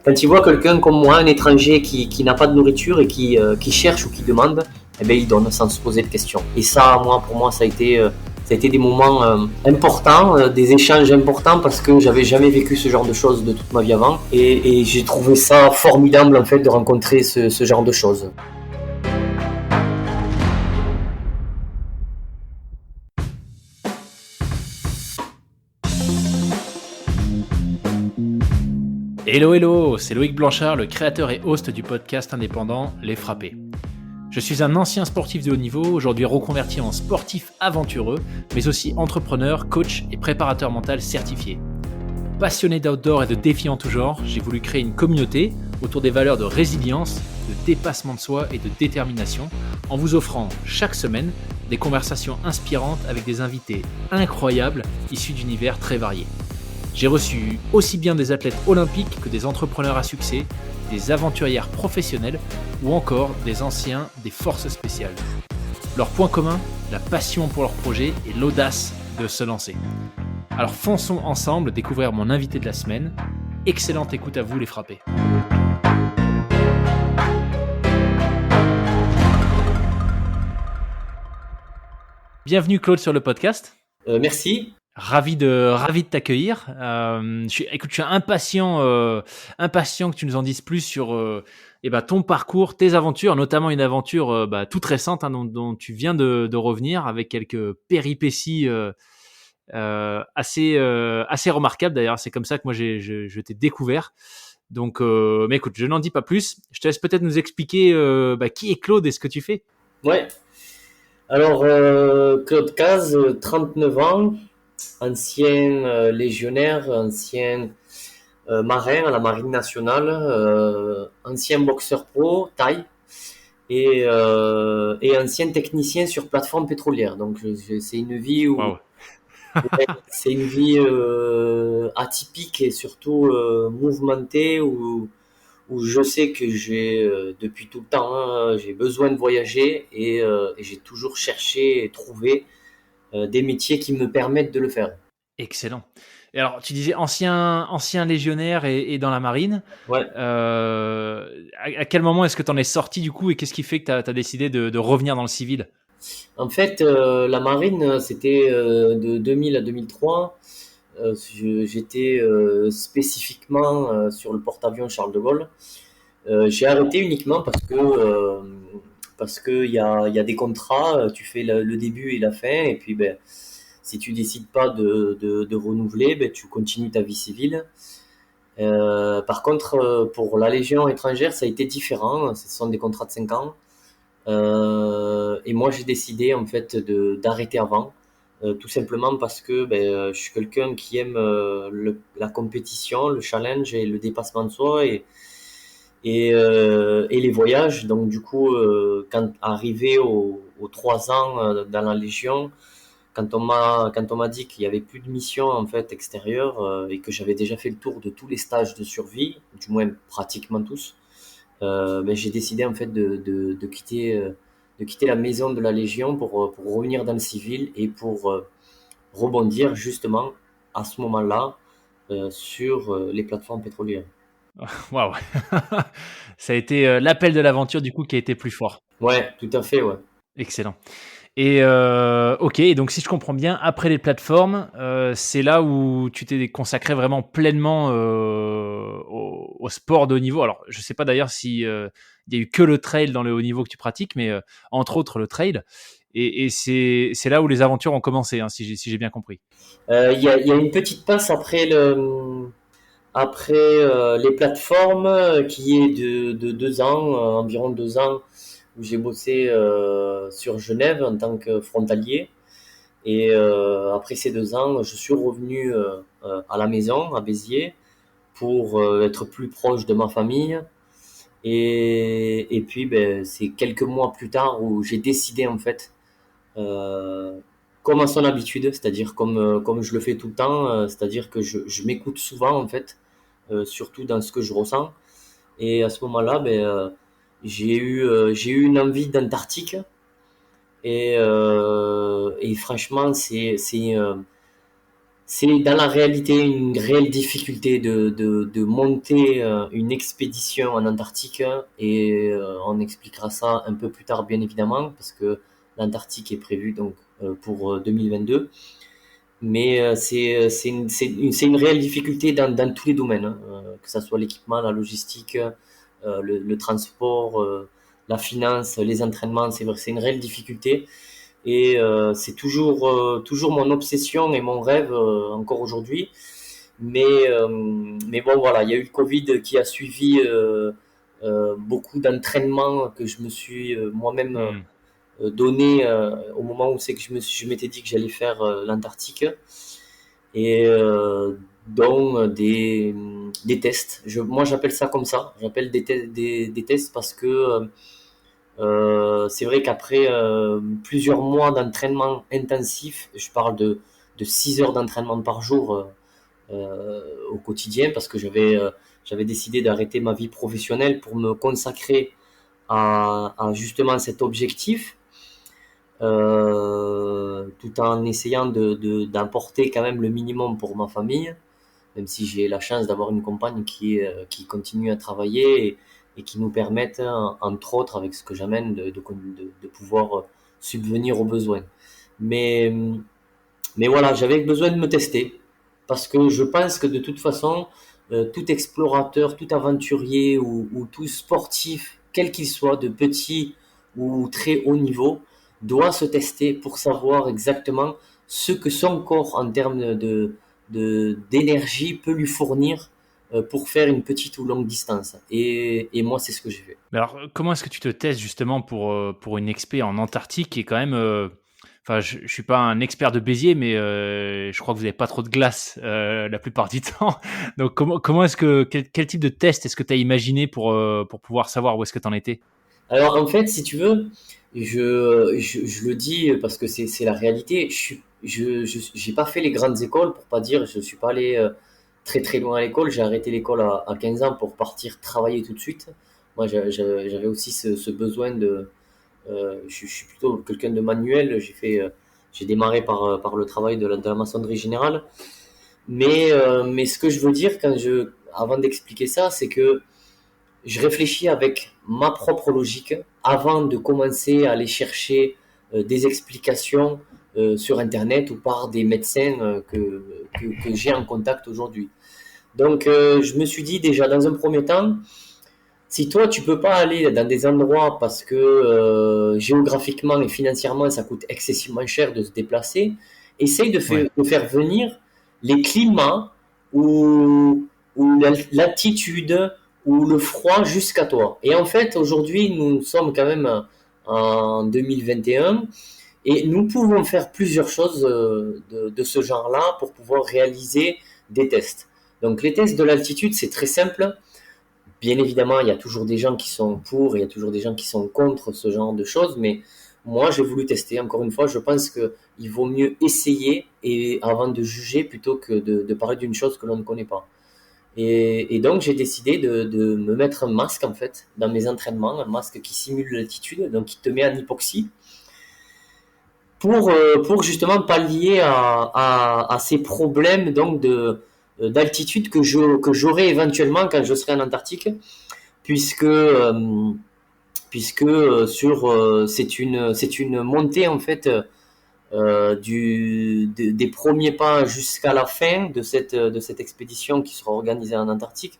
Quand ils voient quelqu'un comme moi, un étranger qui n'a pas de nourriture et qui cherche ou qui demande, eh bien, ils donnent sans se poser de questions. Et ça, pour moi, ça a été des moments importants, des échanges importants parce que j'avais jamais vécu ce genre de choses de toute ma vie avant. Et j'ai trouvé ça formidable en fait de rencontrer ce genre de choses. Hello, c'est Loïc Blanchard, le créateur et host du podcast indépendant Les Frappés. Je suis un ancien sportif de haut niveau, aujourd'hui reconverti en sportif aventureux, mais aussi entrepreneur, coach et préparateur mental certifié. Passionné d'outdoor et de défis en tout genre, j'ai voulu créer une communauté autour des valeurs de résilience, de dépassement de soi et de détermination, en vous offrant chaque semaine des conversations inspirantes avec des invités incroyables issus d'univers très variés. J'ai reçu aussi bien des athlètes olympiques que des entrepreneurs à succès, des aventurières professionnelles ou encore des anciens des forces spéciales. Leur point commun, la passion pour leur projet et l'audace de se lancer. Alors fonçons ensemble découvrir mon invité de la semaine. Excellente écoute à vous les frappés. Bienvenue Claude sur le podcast. Merci. Ravi de t'accueillir. Je suis impatient que tu nous en dises plus sur ton parcours, tes aventures, notamment une aventure toute récente dont tu viens de revenir avec quelques péripéties assez remarquables. D'ailleurs, c'est comme ça que moi je t'ai découvert. Donc, mais écoute, je n'en dis pas plus. Je te laisse peut-être nous expliquer qui est Claude et ce que tu fais. Ouais. Alors, Claude Caz, 39 ans. Ancien légionnaire, ancien marin à la Marine nationale, ancien boxeur pro, taille, et ancien technicien sur plateforme pétrolière. Donc c'est une vie où Wow. c'est une vie atypique et surtout mouvementée où je sais que j'ai depuis tout le temps j'ai besoin de voyager et j'ai toujours cherché et trouvé des métiers qui me permettent de le faire. Excellent. Et alors, tu disais ancien légionnaire et dans la marine. Ouais. À quel moment est-ce que tu en es sorti du coup et qu'est-ce qui fait que tu as décidé de revenir dans le civil? En fait, la marine, c'était de 2000 à 2003. J'étais spécifiquement sur le porte-avions Charles de Gaulle. J'ai arrêté uniquement parce que il y a des contrats, tu fais le début et la fin, et puis ben, si tu décides pas de renouveler, ben, tu continues ta vie civile. Par contre, pour la Légion étrangère, ça a été différent. Ce sont des contrats de 5 ans. Et moi, j'ai décidé en fait d'arrêter avant, tout simplement parce que je suis quelqu'un qui aime la compétition, le challenge et le dépassement de soi et les voyages. Donc du coup, quand arrivé aux 3 ans dans la Légion, quand on m'a dit qu'il y avait plus de missions en fait extérieures et que j'avais déjà fait le tour de tous les stages de survie, du moins pratiquement tous, j'ai décidé en fait de quitter la maison de la Légion pour revenir dans le civil et pour rebondir justement à ce moment-là sur les plateformes pétrolières. Waouh. Ça a été l'appel de l'aventure du coup qui a été plus fort. Ouais, tout à fait, ouais. Excellent. Et ok, et donc si je comprends bien, après les plateformes, c'est là où tu t'es consacré vraiment pleinement au sport de haut niveau. Alors, je sais pas d'ailleurs si il y a eu que le trail dans le haut niveau que tu pratiques, mais entre autres le trail. Et c'est là où les aventures ont commencé, hein, si j'ai bien compris. Il y a une petite passe après les plateformes qui est de 2 ans, environ 2 ans, où j'ai bossé sur Genève en tant que frontalier. Et après ces 2 ans, je suis revenu à la maison, à Béziers, pour être plus proche de ma famille. Et puis, ben, c'est quelques mois plus tard où j'ai décidé, en fait, euh, comme à son habitude, c'est-à-dire comme je le fais tout le temps, c'est-à-dire que je m'écoute souvent, en fait, surtout dans ce que je ressens. Et à ce moment-là, j'ai eu une envie d'Antarctique. Et franchement, C'est dans la réalité une réelle difficulté de monter une expédition en Antarctique et on expliquera ça un peu plus tard bien évidemment parce que l'Antarctique est prévu donc pour 2022. Mais c'est une réelle difficulté dans tous les domaines, hein, que ce soit l'équipement, la logistique, le transport, la finance, les entraînements, c'est vrai, c'est une réelle difficulté. Et c'est toujours mon obsession et mon rêve encore aujourd'hui. Mais bon, voilà, il y a eu le Covid qui a suivi beaucoup d'entraînements que je me suis moi-même Hmm. donné au moment où c'est que je m'étais dit que j'allais faire l'Antarctique et dont des tests. Moi, j'appelle ça comme ça. J'appelle des tests parce que c'est vrai qu'après plusieurs mois d'entraînement intensif, je parle de 6 heures d'entraînement par jour au quotidien parce que j'avais décidé d'arrêter ma vie professionnelle pour me consacrer à justement cet objectif, tout en essayant d'apporter quand même le minimum pour ma famille, même si j'ai la chance d'avoir une compagne qui continue à travailler et qui nous permettent, entre autres, avec ce que j'amène, de pouvoir subvenir aux besoins. Mais, mais voilà, j'avais besoin de me tester parce que je pense que de toute façon, tout explorateur, tout aventurier ou tout sportif, quel qu'il soit, de petit ou très haut niveau, doit se tester pour savoir exactement ce que son corps en termes d'énergie peut lui fournir pour faire une petite ou longue distance. Et moi, c'est ce que j'ai fait. Mais alors, comment est-ce que tu te testes justement pour une expé en Antarctique qui est quand même. Enfin, je suis pas un expert de Béziers, mais je crois que vous n'avez pas trop de glace la plupart du temps. Donc, comment est-ce que. Quel type de test est-ce que tu as imaginé pour pouvoir savoir où est-ce que tu en étais? Alors en fait, si tu veux, je le dis parce que c'est la réalité. J'ai pas fait les grandes écoles pour pas dire, je suis pas allé très très loin à l'école. J'ai arrêté l'école à 15 ans pour partir travailler tout de suite. Moi, j'avais aussi ce besoin de. Je suis plutôt quelqu'un de manuel. J'ai démarré par le travail de la maçonnerie générale. Mais ce que je veux dire avant d'expliquer ça, c'est que je réfléchis avec ma propre logique avant de commencer à aller chercher des explications sur Internet ou par des médecins que j'ai en contact aujourd'hui. Donc, je me suis dit déjà dans un premier temps, si toi tu peux pas aller dans des endroits parce que géographiquement et financièrement ça coûte excessivement cher de se déplacer, essaye Ouais. de faire venir les climats ou l'altitude ou le froid jusqu'à toi. Et en fait aujourd'hui nous sommes quand même en 2021 et nous pouvons faire plusieurs choses de ce genre-là pour pouvoir réaliser des tests. Donc les tests de l'altitude c'est très simple. Bien évidemment, il y a toujours des gens qui sont pour, et il y a toujours des gens qui sont contre ce genre de choses, mais moi, j'ai voulu tester. Encore une fois, je pense qu'il vaut mieux essayer et avant de juger plutôt que de parler d'une chose que l'on ne connaît pas. Et donc, j'ai décidé de me mettre un masque, en fait, dans mes entraînements, un masque qui simule l'altitude, donc qui te met en hypoxie, pour justement pallier à ces problèmes donc d'altitude que j'aurai éventuellement quand je serai en Antarctique puisque c'est une montée en fait des premiers pas jusqu'à la fin de cette expédition qui sera organisée en Antarctique.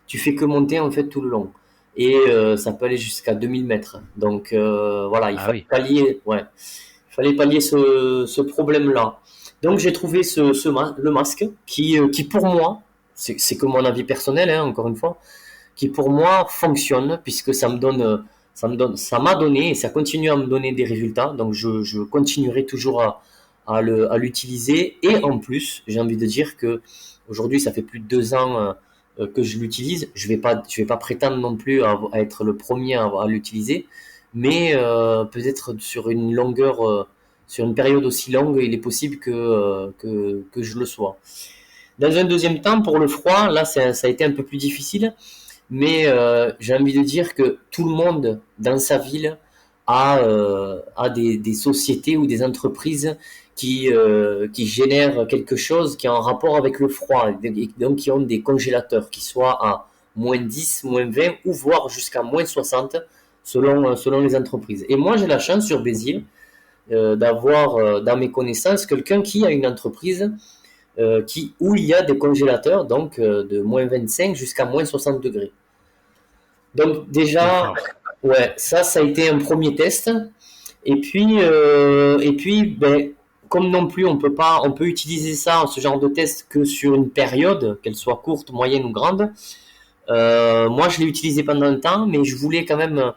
Tu fais que monter en fait tout le long et ça peut aller jusqu'à 2000 mètres. Donc voilà, Ah oui. il fallait pallier ce problème là. Donc j'ai trouvé le masque qui pour moi c'est que mon avis personnel hein, encore une fois qui pour moi fonctionne puisque ça m'a donné et ça continue à me donner des résultats. Donc je continuerai toujours à l'utiliser. Et en plus, j'ai envie de dire que aujourd'hui, ça fait plus de 2 ans que je l'utilise. Je vais pas prétendre non plus à être le premier à l'utiliser, mais peut-être sur une période aussi longue, il est possible que je le sois. Dans un deuxième temps, pour le froid, là, ça a été un peu plus difficile mais j'ai envie de dire que tout le monde dans sa ville a des sociétés ou des entreprises qui génèrent quelque chose qui est en rapport avec le froid, et donc qui ont des congélateurs qui soient à moins 10, moins 20 ou voire jusqu'à moins 60 selon les entreprises. Et moi j'ai la chance sur Béziers d'avoir dans mes connaissances quelqu'un qui a une entreprise où il y a des congélateurs donc de moins 25 jusqu'à moins 60 degrés. Donc déjà, ouais, ça a été un premier test. Et puis, ben, comme non plus on peut utiliser ça, ce genre de test que sur une période, qu'elle soit courte, moyenne ou grande. Moi, je l'ai utilisé pendant un temps, mais je voulais quand même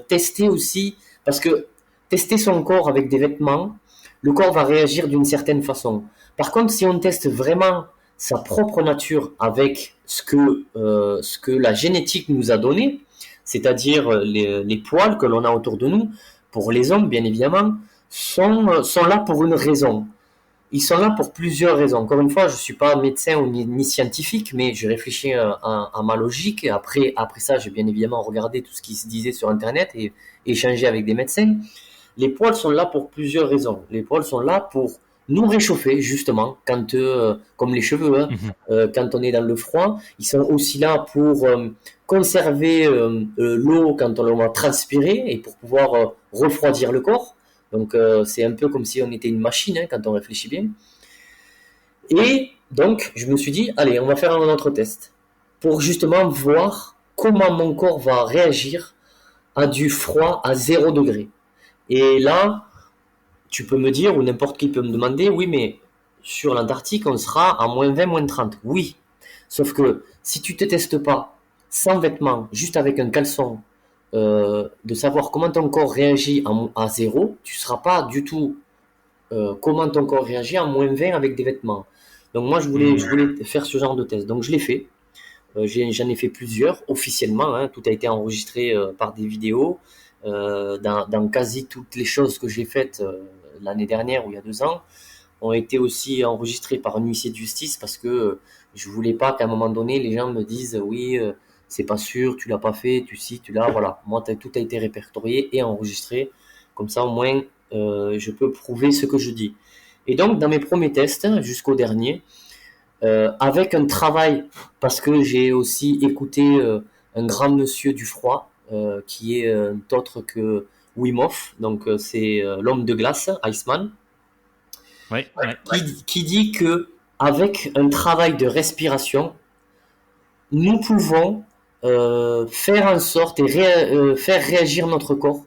tester aussi, parce que tester son corps avec des vêtements, le corps va réagir d'une certaine façon. Par contre, si on teste vraiment sa propre nature avec ce que la génétique nous a donné, c'est-à-dire les poils que l'on a autour de nous, pour les hommes bien évidemment, sont là pour une raison. Ils sont là pour plusieurs raisons. Encore une fois, je ne suis pas médecin ni scientifique, mais je réfléchis à ma logique. Après ça, j'ai bien évidemment regardé tout ce qui se disait sur Internet et échangé avec des médecins. Les poils sont là pour plusieurs raisons. Les poils sont là pour nous réchauffer, justement, comme les cheveux, hein, quand on est dans le froid. Ils sont aussi là pour conserver l'eau quand on va transpirer et pour pouvoir refroidir le corps. Donc c'est un peu comme si on était une machine, hein, quand on réfléchit bien. Et donc je me suis dit, allez, on va faire un autre test pour justement voir comment mon corps va réagir à du froid à 0 degré. Et là, tu peux me dire, ou n'importe qui peut me demander, oui, mais sur l'Antarctique, on sera à moins 20, moins 30. Oui, sauf que si tu te testes pas sans vêtements, juste avec un caleçon, de savoir comment ton corps réagit à 0, tu ne sauras pas du tout comment ton corps réagit à moins 20 avec des vêtements. Donc moi, je voulais faire ce genre de test. Donc je l'ai fait. J'en ai fait plusieurs officiellement, hein. Tout a été enregistré par des vidéos. Dans quasi toutes les choses que j'ai faites l'année dernière ou il y a 2 ans ont été aussi enregistrées par un huissier de justice, parce que je voulais pas qu'à un moment donné les gens me disent oui, c'est pas sûr, tu l'as pas fait, tu l'as, voilà. Moi, tout a été répertorié et enregistré, comme ça au moins je peux prouver ce que je dis. Et donc dans mes premiers tests jusqu'au dernier, avec un travail, parce que j'ai aussi écouté un grand monsieur du froid, qui est autre que Wim Hof, donc c'est l'homme de glace, Iceman, ouais. qui dit que avec un travail de respiration, nous pouvons faire en sorte et faire réagir notre corps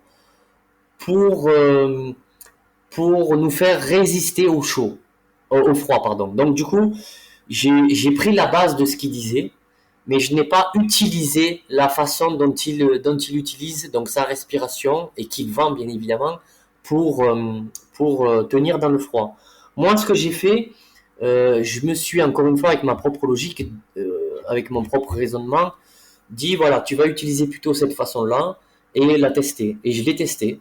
pour nous faire résister au chaud, au froid, pardon. Donc du coup, j'ai pris la base de ce qu'il disait, mais je n'ai pas utilisé la façon dont il utilise donc sa respiration, et qu'il vend bien évidemment pour tenir dans le froid. Moi, ce que j'ai fait, je me suis encore une fois avec ma propre logique, avec mon propre raisonnement, dit voilà, tu vas utiliser plutôt cette façon-là et la tester. Et je l'ai testé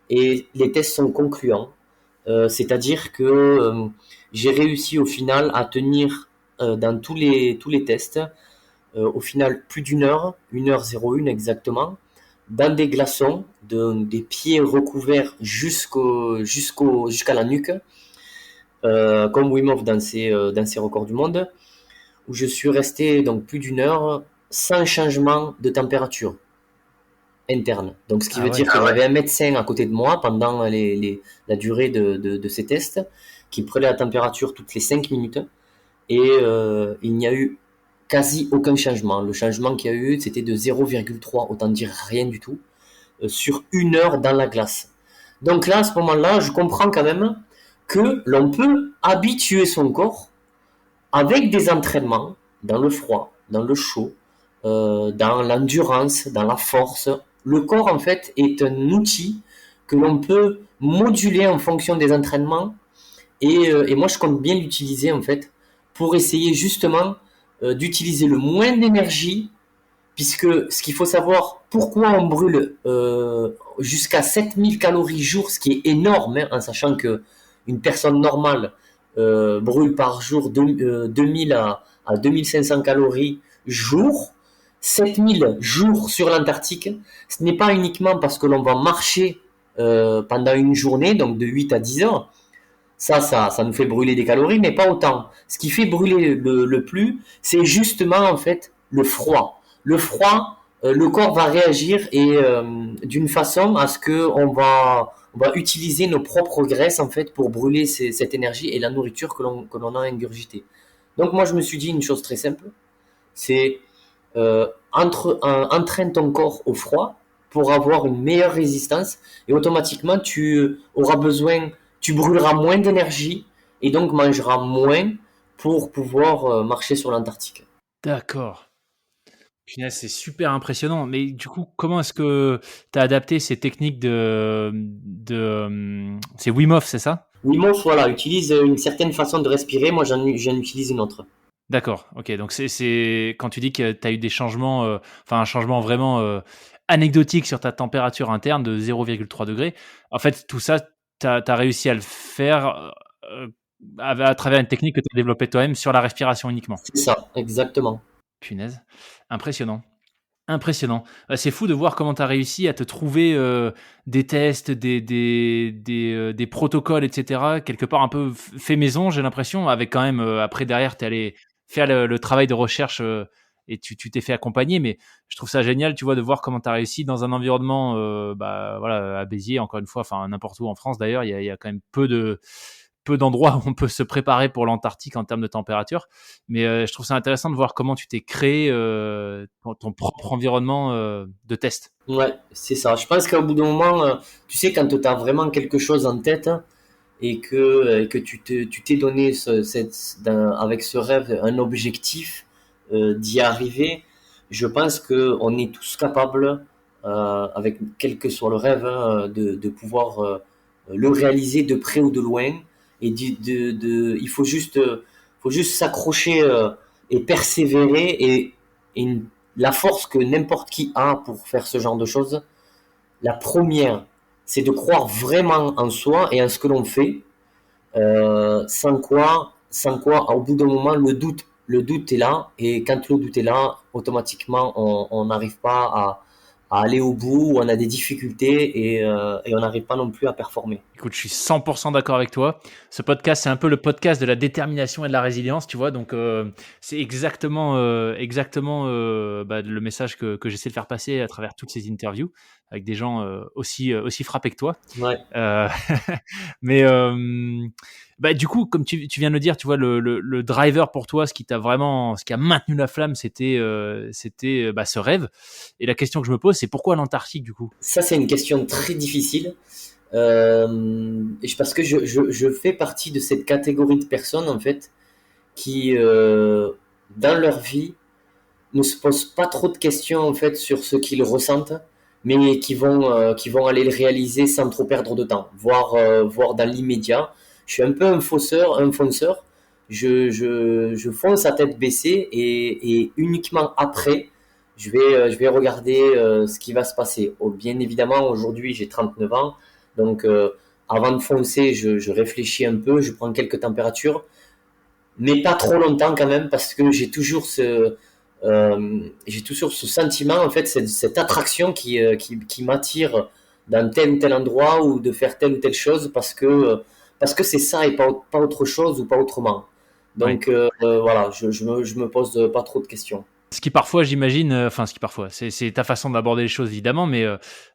et les tests sont concluants. C'est-à-dire que j'ai réussi au final à tenir dans tous les tests, au final plus d'une heure, 1h01 exactement, dans des glaçons, des pieds recouverts jusqu'à la nuque, comme Wim Hof dans ses records du monde, où je suis resté donc plus d'une heure sans changement de température interne. Donc ce qui veut dire que j'avais un médecin à côté de moi pendant la durée de ces tests, qui prenait la température toutes les 5 minutes, et il n'y a eu quasi aucun changement. Le changement qu'il y a eu, c'était de 0,3, autant dire rien du tout, sur 1 heure dans la glace. Donc là, à ce moment-là, je comprends quand même que l'on peut habituer son corps avec des entraînements dans le froid, dans le chaud, dans l'endurance, dans la force. Le corps, en fait, est un outil que l'on peut moduler en fonction des entraînements, et moi, je compte bien l'utiliser, en fait, pour essayer justement d'utiliser le moins d'énergie, puisque ce qu'il faut savoir, pourquoi on brûle jusqu'à 7000 calories jour, ce qui est énorme, hein, en sachant que une personne normale brûle par jour 2000 à 2500 calories jour. 7000 jours sur l'Antarctique, ce n'est pas uniquement parce que l'on va marcher pendant une journée, donc de 8 à 10 heures. Ça nous fait brûler des calories, mais pas autant. Ce qui fait brûler le plus, c'est justement en fait le froid. Le froid, le corps va réagir et d'une façon à ce que on va utiliser nos propres graisses en fait pour brûler cette énergie et la nourriture que l'on a ingurgitée. Donc moi je me suis dit une chose très simple, c'est entraîne ton corps au froid pour avoir une meilleure résistance et automatiquement tu brûleras moins d'énergie et donc mangeras moins pour pouvoir marcher sur l'Antarctique. D'accord. Punaise, c'est super impressionnant. Mais du coup, comment est-ce que tu as adapté ces techniques c'est Wim Hof, c'est ça? Wim Hof, voilà, utilise une certaine façon de respirer, moi j'en utilise une autre. D'accord, ok. Donc c'est quand tu dis que tu as eu des changements, enfin un changement vraiment anecdotique sur ta température interne de 0,3 degrés. En fait, tout ça, tu as réussi à le faire à travers une technique que tu as développée toi-même sur la respiration uniquement. C'est ça, exactement. Punaise, impressionnant. Impressionnant. C'est fou de voir comment tu as réussi à te trouver des tests, des protocoles, etc. Quelque part un peu fait maison, j'ai l'impression, avec quand même, après derrière, tu es allé faire le travail de recherche et tu t'es fait accompagner. Mais je trouve ça génial, tu vois, de voir comment tu as réussi dans un environnement, bah, voilà, à Béziers, encore une fois, enfin n'importe où en France d'ailleurs, il y a quand même peu d'endroits où on peut se préparer pour l'Antarctique en termes de température. Mais je trouve ça intéressant de voir comment tu t'es créé ton propre environnement de test. Ouais, c'est ça. Je pense qu'au bout d'un moment, tu sais, quand tu as vraiment quelque chose en tête et que tu t'es donné avec ce rêve un objectif d'y arriver, je pense qu'on est tous capables, avec quel que soit le rêve, hein, de pouvoir le réaliser de près ou de loin. Et faut juste s'accrocher et persévérer et la force que n'importe qui a pour faire ce genre de choses. La première, c'est de croire vraiment en soi et en ce que l'on fait, sans quoi, au bout d'un moment, le doute est là, et quand le doute est là, automatiquement, on n'arrive pas à aller au bout, ou on a des difficultés et on n'arrive pas non plus à performer. Écoute, je suis 100% d'accord avec toi. Ce podcast, c'est un peu le podcast de la détermination et de la résilience, tu vois. Donc, c'est exactement bah, le message que j'essaie de faire passer à travers toutes ces interviews avec des gens aussi frappés que toi. Ouais. Euh, mais bah, du coup, comme tu viens de le dire, tu vois, le driver pour toi, ce qui a maintenu la flamme, c'était bah, ce rêve. Et la question que je me pose, c'est pourquoi l'Antarctique, du coup? Ça, c'est une question très difficile. Parce que je fais partie de cette catégorie de personnes, en fait, qui, dans leur vie, ne se posent pas trop de questions, en fait, sur ce qu'ils ressentent, mais qui vont aller le réaliser sans trop perdre de temps, voire dans l'immédiat. Je suis un peu un fonceur. Je fonce à tête baissée et uniquement après, je vais regarder ce qui va se passer. Oh, bien évidemment, aujourd'hui, j'ai 39 ans, donc avant de foncer, je réfléchis un peu, je prends quelques températures, mais pas trop longtemps quand même, parce que j'ai toujours ce sentiment, en fait, cette attraction qui m'attire dans tel ou tel endroit, ou de faire telle ou telle chose, parce que c'est ça et pas autre chose ou pas autrement. Ouais. Donc voilà, je me pose pas trop de questions. Ce qui parfois, j'imagine, enfin, ce qui parfois, c'est ta façon d'aborder les choses, évidemment, mais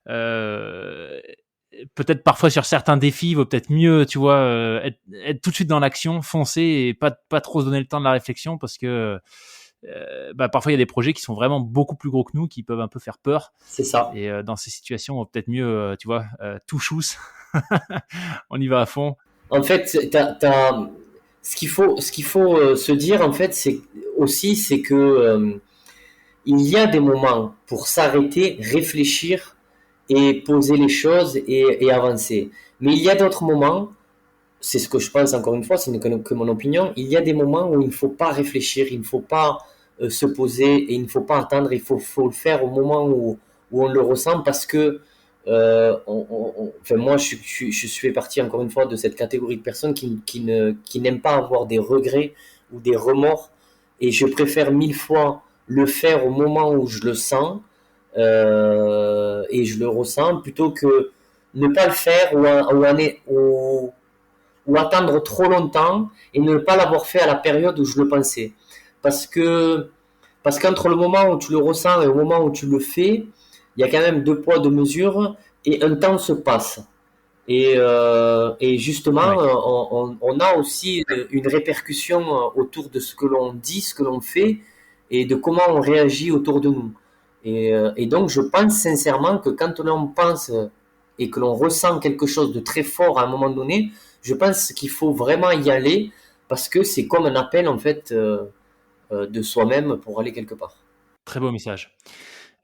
euh, peut-être parfois sur certains défis, il vaut peut-être mieux, tu vois, être tout de suite dans l'action, foncer et pas trop se donner le temps de la réflexion parce que bah, parfois il y a des projets qui sont vraiment beaucoup plus gros que nous, qui peuvent un peu faire peur. C'est ça. Et dans ces situations, on va peut-être mieux, tu vois, tout chousse, on y va à fond. En fait, ce qu'il faut se dire, en fait, c'est que il y a des moments pour s'arrêter, réfléchir et poser les choses et avancer. Mais il y a d'autres moments, c'est ce que je pense encore une fois, ce n'est que mon opinion, il y a des moments où il ne faut pas réfléchir, il ne faut pas se poser et il ne faut pas attendre, faut le faire au moment où on le ressent, parce que enfin moi je suis partie encore une fois de cette catégorie de personnes qui n'aiment pas avoir des regrets ou des remords, et je préfère mille fois le faire au moment où je le sens et je le ressens, plutôt que ne pas le faire ou ou attendre trop longtemps et ne pas l'avoir fait à la période où je le pensais. Parce que parce qu'entre le moment où tu le ressens et au moment où tu le fais, il y a quand même deux poids, deux mesures, et un temps se passe. Et justement, Ouais. on a aussi une répercussion autour de ce que l'on dit, ce que l'on fait, et de comment on réagit autour de nous. Et donc, je pense sincèrement que quand l'on pense et que l'on ressent quelque chose de très fort à un moment donné, je pense qu'il faut vraiment y aller parce que c'est comme un appel en fait de soi-même pour aller quelque part. Très beau message.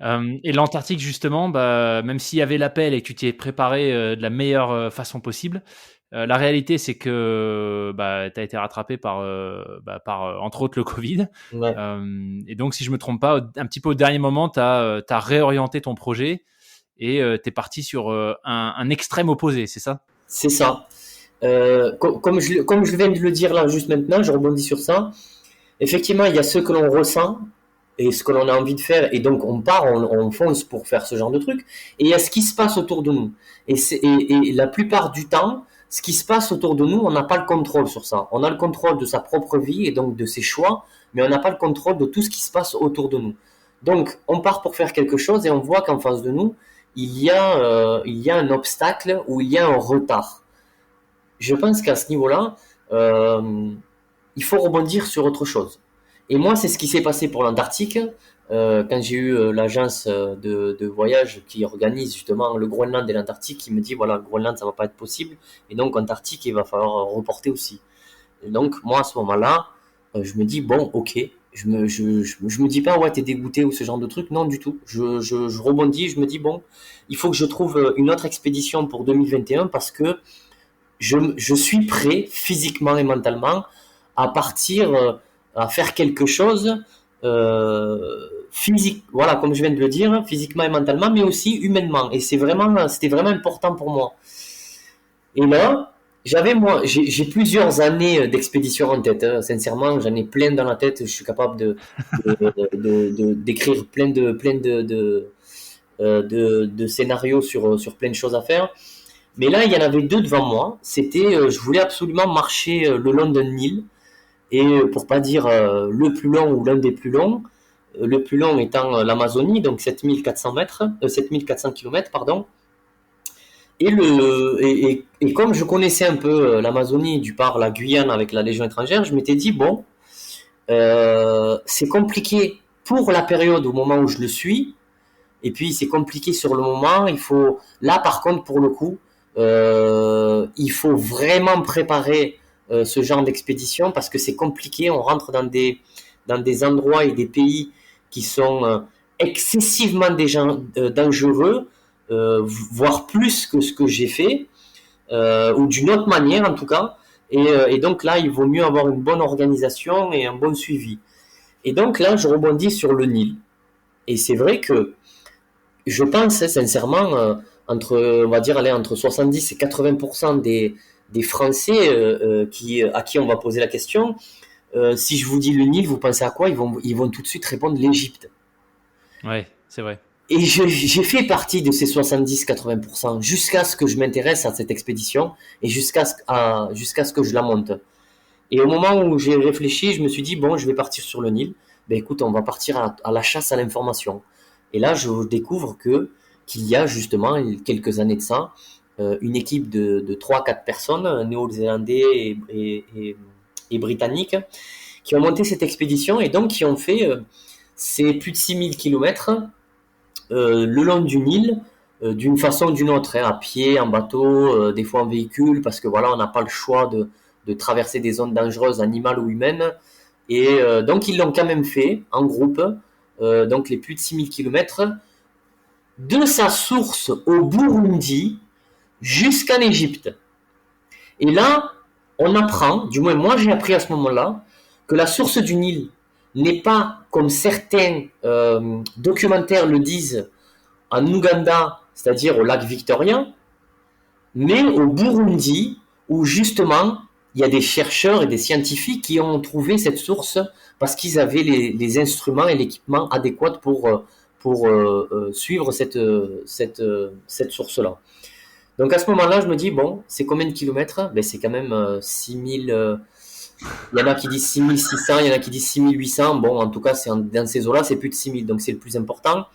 Et l'Antarctique justement, bah, même s'il y avait l'appel et que tu t'y es préparé, de la meilleure, façon possible, la réalité c'est que, bah, tu as été rattrapé par, entre autres le covid. Ouais. Et donc si je me trompe pas, un petit peu au dernier moment, tu as réorienté ton projet et tu es parti sur, un extrême opposé, c'est ça? C'est ça. Comme je viens de le dire là juste maintenant, je rebondis sur ça. Effectivement, il y a ce que l'on ressent et ce que l'on a envie de faire, et donc on part, on fonce pour faire ce genre de truc. Et il y a ce qui se passe autour de nous. Et la plupart du temps, ce qui se passe autour de nous, on n'a pas le contrôle sur ça. On a le contrôle de sa propre vie et donc de ses choix, mais on n'a pas le contrôle de tout ce qui se passe autour de nous. Donc, on part pour faire quelque chose et on voit qu'en face de nous, il y a un obstacle ou il y a un retard. Je pense qu'à ce niveau-là, euh, il faut rebondir sur autre chose. Et moi, c'est ce qui s'est passé pour l'Antarctique. Quand j'ai eu l'agence de voyage qui organise justement le Groenland et l'Antarctique, qui me dit voilà, le Groenland, ça va pas être possible. Et donc, Antarctique, il va falloir reporter aussi. Et donc, moi, à ce moment-là, je me dis bon, ok. Je me dis pas ouais, t'es dégoûté ou ce genre de truc. Non, du tout. Je rebondis, je me dis bon, il faut que je trouve une autre expédition pour 2021 parce que je suis prêt physiquement et mentalement à partir, à faire quelque chose physique, voilà, comme je viens de le dire, physiquement et mentalement, mais aussi humainement. Et c'était vraiment important pour moi. Et là, j'ai plusieurs années d'expédition en tête, hein. Sincèrement, j'en ai plein dans la tête. Je suis capable d'écrire plein de scénarios sur plein de choses à faire. Mais là, il y en avait deux devant moi. Je voulais absolument marcher le long d'un Nil. Et pour pas dire le plus long ou l'un des plus longs, le plus long étant l'Amazonie, donc 7400 mètres, 7400 km, pardon. Et comme je connaissais un peu l'Amazonie, du par la Guyane avec la Légion étrangère, je m'étais dit, bon, c'est compliqué pour la période au moment où je le suis, et puis c'est compliqué sur le moment. Là par contre, pour le coup, il faut vraiment préparer ce genre d'expédition parce que c'est compliqué. On rentre dans des endroits et des pays qui sont excessivement dangereux, voire plus que ce que j'ai fait, ou d'une autre manière en tout cas. Et donc là, il vaut mieux avoir une bonne organisation et un bon suivi. Et donc là, je rebondis sur le Nil. Et c'est vrai que je pense sincèrement, on va dire, allez, entre 70 et 80% des Français à qui on va poser la question, si je vous dis le Nil, vous pensez à quoi? Ils vont tout de suite répondre l'Égypte. Ouais, c'est vrai. Et j'ai fait partie de ces 70-80% jusqu'à ce que je m'intéresse à cette expédition et jusqu'à ce que je la monte. Et au moment où j'ai réfléchi, je me suis dit, bon, je vais partir sur le Nil. Ben écoute, on va partir à la chasse à l'information. Et là, je découvre qu'il y a justement quelques années de ça, une équipe de 3-4 personnes, néo-zélandais et britanniques, qui ont monté cette expédition et donc qui ont fait ces plus de 6000 km le long du Nil, d'une façon ou d'une autre, hein, à pied, en bateau, des fois en véhicule, parce que voilà, on n'a pas le choix de traverser des zones dangereuses, animales ou humaines. Et donc ils l'ont quand même fait en groupe, donc les plus de 6000 km, de sa source au Burundi jusqu'en Égypte. Et là, on apprend, du moins moi j'ai appris à ce moment-là, que la source du Nil n'est pas, comme certains documentaires le disent, en Ouganda, c'est-à-dire au lac Victoria, mais au Burundi, où justement il y a des chercheurs et des scientifiques qui ont trouvé cette source parce qu'ils avaient les instruments et l'équipement adéquats pour suivre cette source-là. Donc à ce moment-là, je me dis, bon, c'est combien de kilomètres? Ben, c'est quand même 6000. Il y en a qui disent 6600, il y en a qui disent 6800. Bon, en tout cas, dans ces eaux-là, c'est plus de 6000, donc c'est le plus important.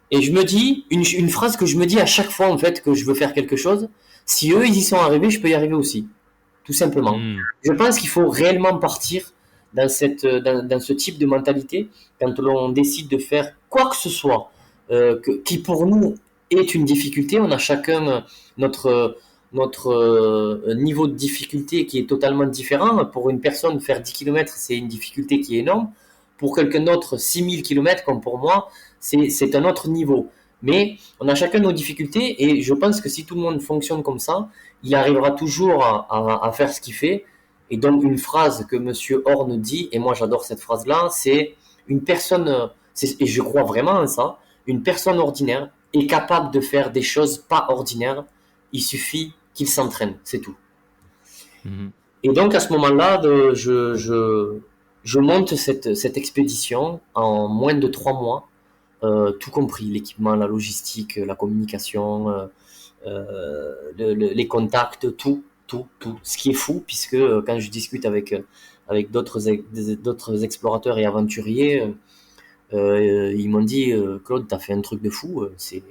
Et je me dis, une phrase que je me dis à chaque fois, en fait, que je veux faire quelque chose, si eux, ils y sont arrivés, je peux y arriver aussi. Tout simplement. Hmm. Je pense qu'il faut réellement partir dans ce type de mentalité quand l'on décide de faire quoi que ce soit qui pour nous est une difficulté. On a chacun notre niveau de difficulté qui est totalement différent. Pour une personne, faire 10 km, c'est une difficulté qui est énorme. Pour quelqu'un d'autre, 6000 km, comme pour moi, c'est un autre niveau. Mais on a chacun nos difficultés et je pense que si tout le monde fonctionne comme ça, il arrivera toujours à faire ce qu'il fait. Et donc une phrase que Monsieur Horn dit, et moi j'adore cette phrase-là, c'est une personne, et je crois vraiment en ça, une personne ordinaire est capable de faire des choses pas ordinaires, il suffit qu'il s'entraîne, c'est tout. Mhm. Et donc à ce moment-là, je monte cette expédition en moins de 3 mois, tout compris, l'équipement, la logistique, la communication, les contacts, tout. Ce qui est fou, puisque quand je discute avec d'autres explorateurs et aventuriers, ils m'ont dit, Claude, t'as fait un truc de fou. C'est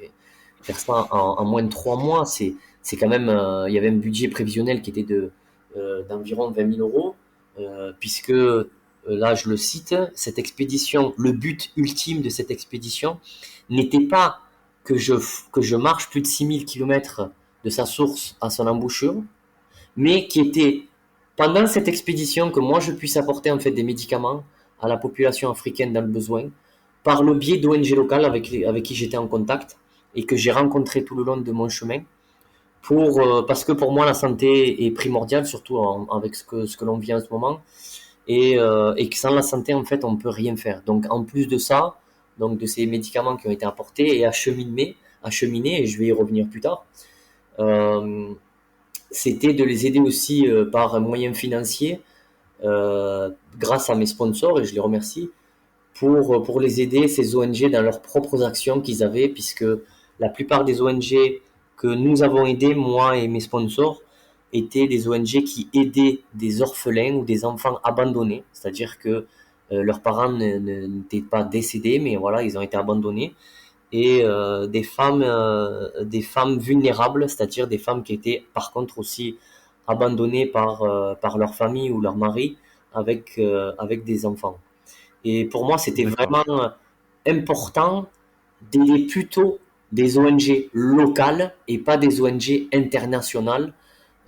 faire ça en moins de 3 mois, c'est quand même. Il y avait un budget prévisionnel qui était d'environ 20 000 euros, puisque là, je le cite, cette expédition, le but ultime de cette expédition n'était pas que je marche plus de 6 000 km de sa source à son embouchure, mais qui était pendant cette expédition que moi je puisse apporter en fait des médicaments à la population africaine dans le besoin par le biais d'ONG locales avec qui j'étais en contact et que j'ai rencontré tout le long de mon chemin parce que pour moi la santé est primordiale, surtout avec ce que l'on vit en ce moment, et que sans la santé en fait on peut rien faire. Donc en plus de ça, donc de ces médicaments qui ont été apportés et acheminés, et je vais y revenir plus tard, euh, c'était de les aider aussi par un moyen financier, grâce à mes sponsors, et je les remercie, pour les aider, ces ONG, dans leurs propres actions qu'ils avaient, puisque la plupart des ONG que nous avons aidées, moi et mes sponsors, étaient des ONG qui aidaient des orphelins ou des enfants abandonnés, c'est-à-dire que leurs parents n'étaient pas décédés, mais voilà, ils ont été abandonnés, et des femmes vulnérables, c'est-à-dire des femmes qui étaient par contre aussi abandonnées par leur famille ou leur mari avec des enfants. Et pour moi, c'était D'accord. vraiment important d'aider plutôt des ONG locales et pas des ONG internationales,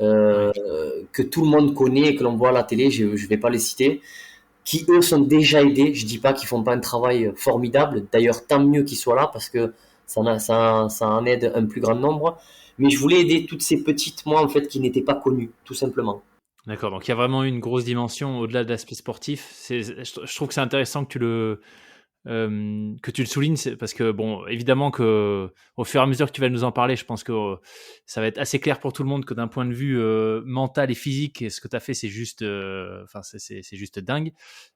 euh, Ouais. que tout le monde connaît et que l'on voit à la télé, je ne vais pas les citer, qui eux sont déjà aidés. Je dis pas qu'ils font pas un travail formidable. D'ailleurs, tant mieux qu'ils soient là parce que ça en aide un plus grand nombre. Mais je voulais aider toutes ces petites, moi, en fait, qui n'étaient pas connues, tout simplement. D'accord. Donc il y a vraiment une grosse dimension au-delà de l'aspect sportif. Je trouve que c'est intéressant que tu le soulignes, parce que bon, évidemment que au fur et à mesure que tu vas nous en parler, je pense que ça va être assez clair pour tout le monde que d'un point de vue mental et physique, ce que tu as fait, c'est juste, enfin c'est juste dingue.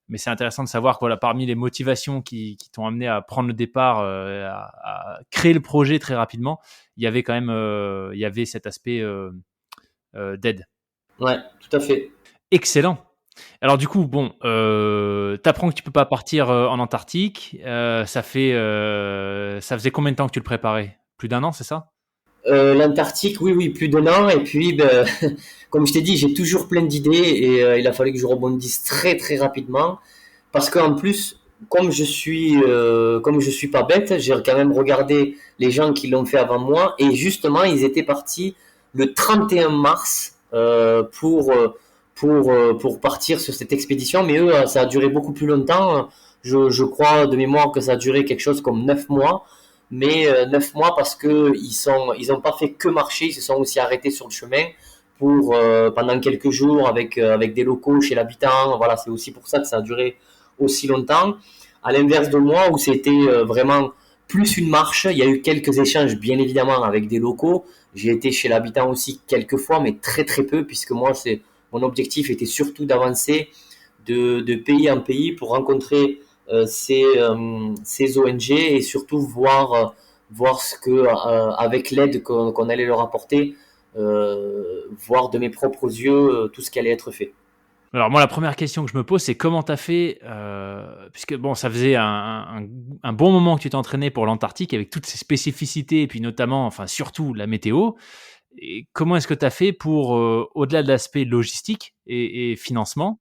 Mais c'est intéressant de savoir que voilà, parmi les motivations qui t'ont amené à prendre le départ, à créer le projet très rapidement, il y avait quand même, il y avait cet aspect d'aide. Ouais, tout à fait. Excellent. Alors du coup, bon, t'apprends que tu peux pas partir en Antarctique. Ça faisait combien de temps que tu le préparais? Plus d'un an, c'est ça? L'Antarctique, oui, oui, plus d'un an. Et puis, ben, comme je t'ai dit, j'ai toujours plein d'idées et il a fallu que je rebondisse très, très rapidement. Parce qu'en plus, comme je suis pas bête, j'ai quand même regardé les gens qui l'ont fait avant moi. Et justement, ils étaient partis le 31 mars pour partir sur cette expédition. Mais eux, ça a duré beaucoup plus longtemps. Je crois de mémoire que ça a duré quelque chose comme 9 mois. Mais 9 mois parce que ils ont pas fait que marcher, ils se sont aussi arrêtés sur le chemin pendant quelques jours avec des locaux chez l'habitant. Voilà, c'est aussi pour ça que ça a duré aussi longtemps. À l'inverse de moi, où c'était vraiment plus une marche, il y a eu quelques échanges, bien évidemment, avec des locaux. J'ai été chez l'habitant aussi quelques fois, mais très très peu, puisque moi, mon objectif était surtout d'avancer de pays en pays pour rencontrer ces ONG et surtout voir ce que, avec l'aide qu'on allait leur apporter, voir de mes propres yeux tout ce qui allait être fait. Alors moi, la première question que je me pose, c'est comment tu as fait, puisque bon, ça faisait un bon moment que tu t'entraînais pour l'Antarctique avec toutes ces spécificités et puis notamment, enfin surtout la météo. Et comment est-ce que tu as fait pour, au-delà de l'aspect logistique et financement,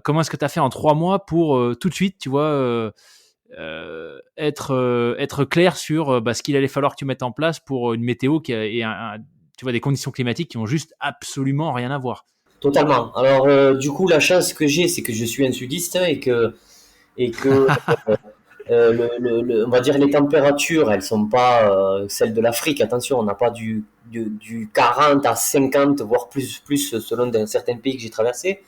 comment est-ce que tu as fait en 3 mois pour tout de suite, tu vois, être clair sur ce qu'il allait falloir que tu mettes en place pour une météo et tu vois, des conditions climatiques qui ont juste absolument rien à voir. Totalement. Alors, du coup, la chance que j'ai, c'est que je suis un sudiste et que on va dire les températures, elles sont pas celles de l'Afrique. Attention, on n'a pas du 40 à 50, voire plus selon certains pays que j'ai traversés.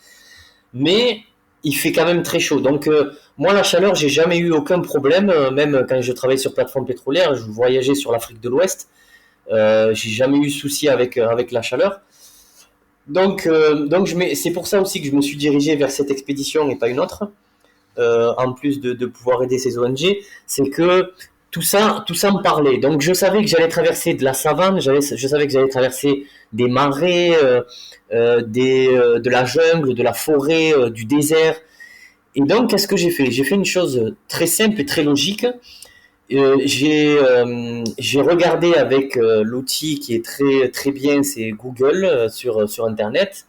Mais il fait quand même très chaud. Donc, moi, la chaleur, j'ai jamais eu aucun problème. Même quand je travaillais sur plateforme pétrolière, je voyageais sur l'Afrique de l'Ouest. J'ai jamais eu souci avec la chaleur. Donc c'est pour ça aussi que je me suis dirigé vers cette expédition et pas une autre. En plus de pouvoir aider ces ONG, c'est que tout ça me parlait. Donc je savais que j'allais traverser de la savane, je savais que j'allais traverser des marais, de la jungle, de la forêt, du désert. Et donc qu'est-ce que j'ai fait? J'ai fait une chose très simple et très logique. J'ai regardé avec l'outil qui est très bien, c'est Google sur Internet,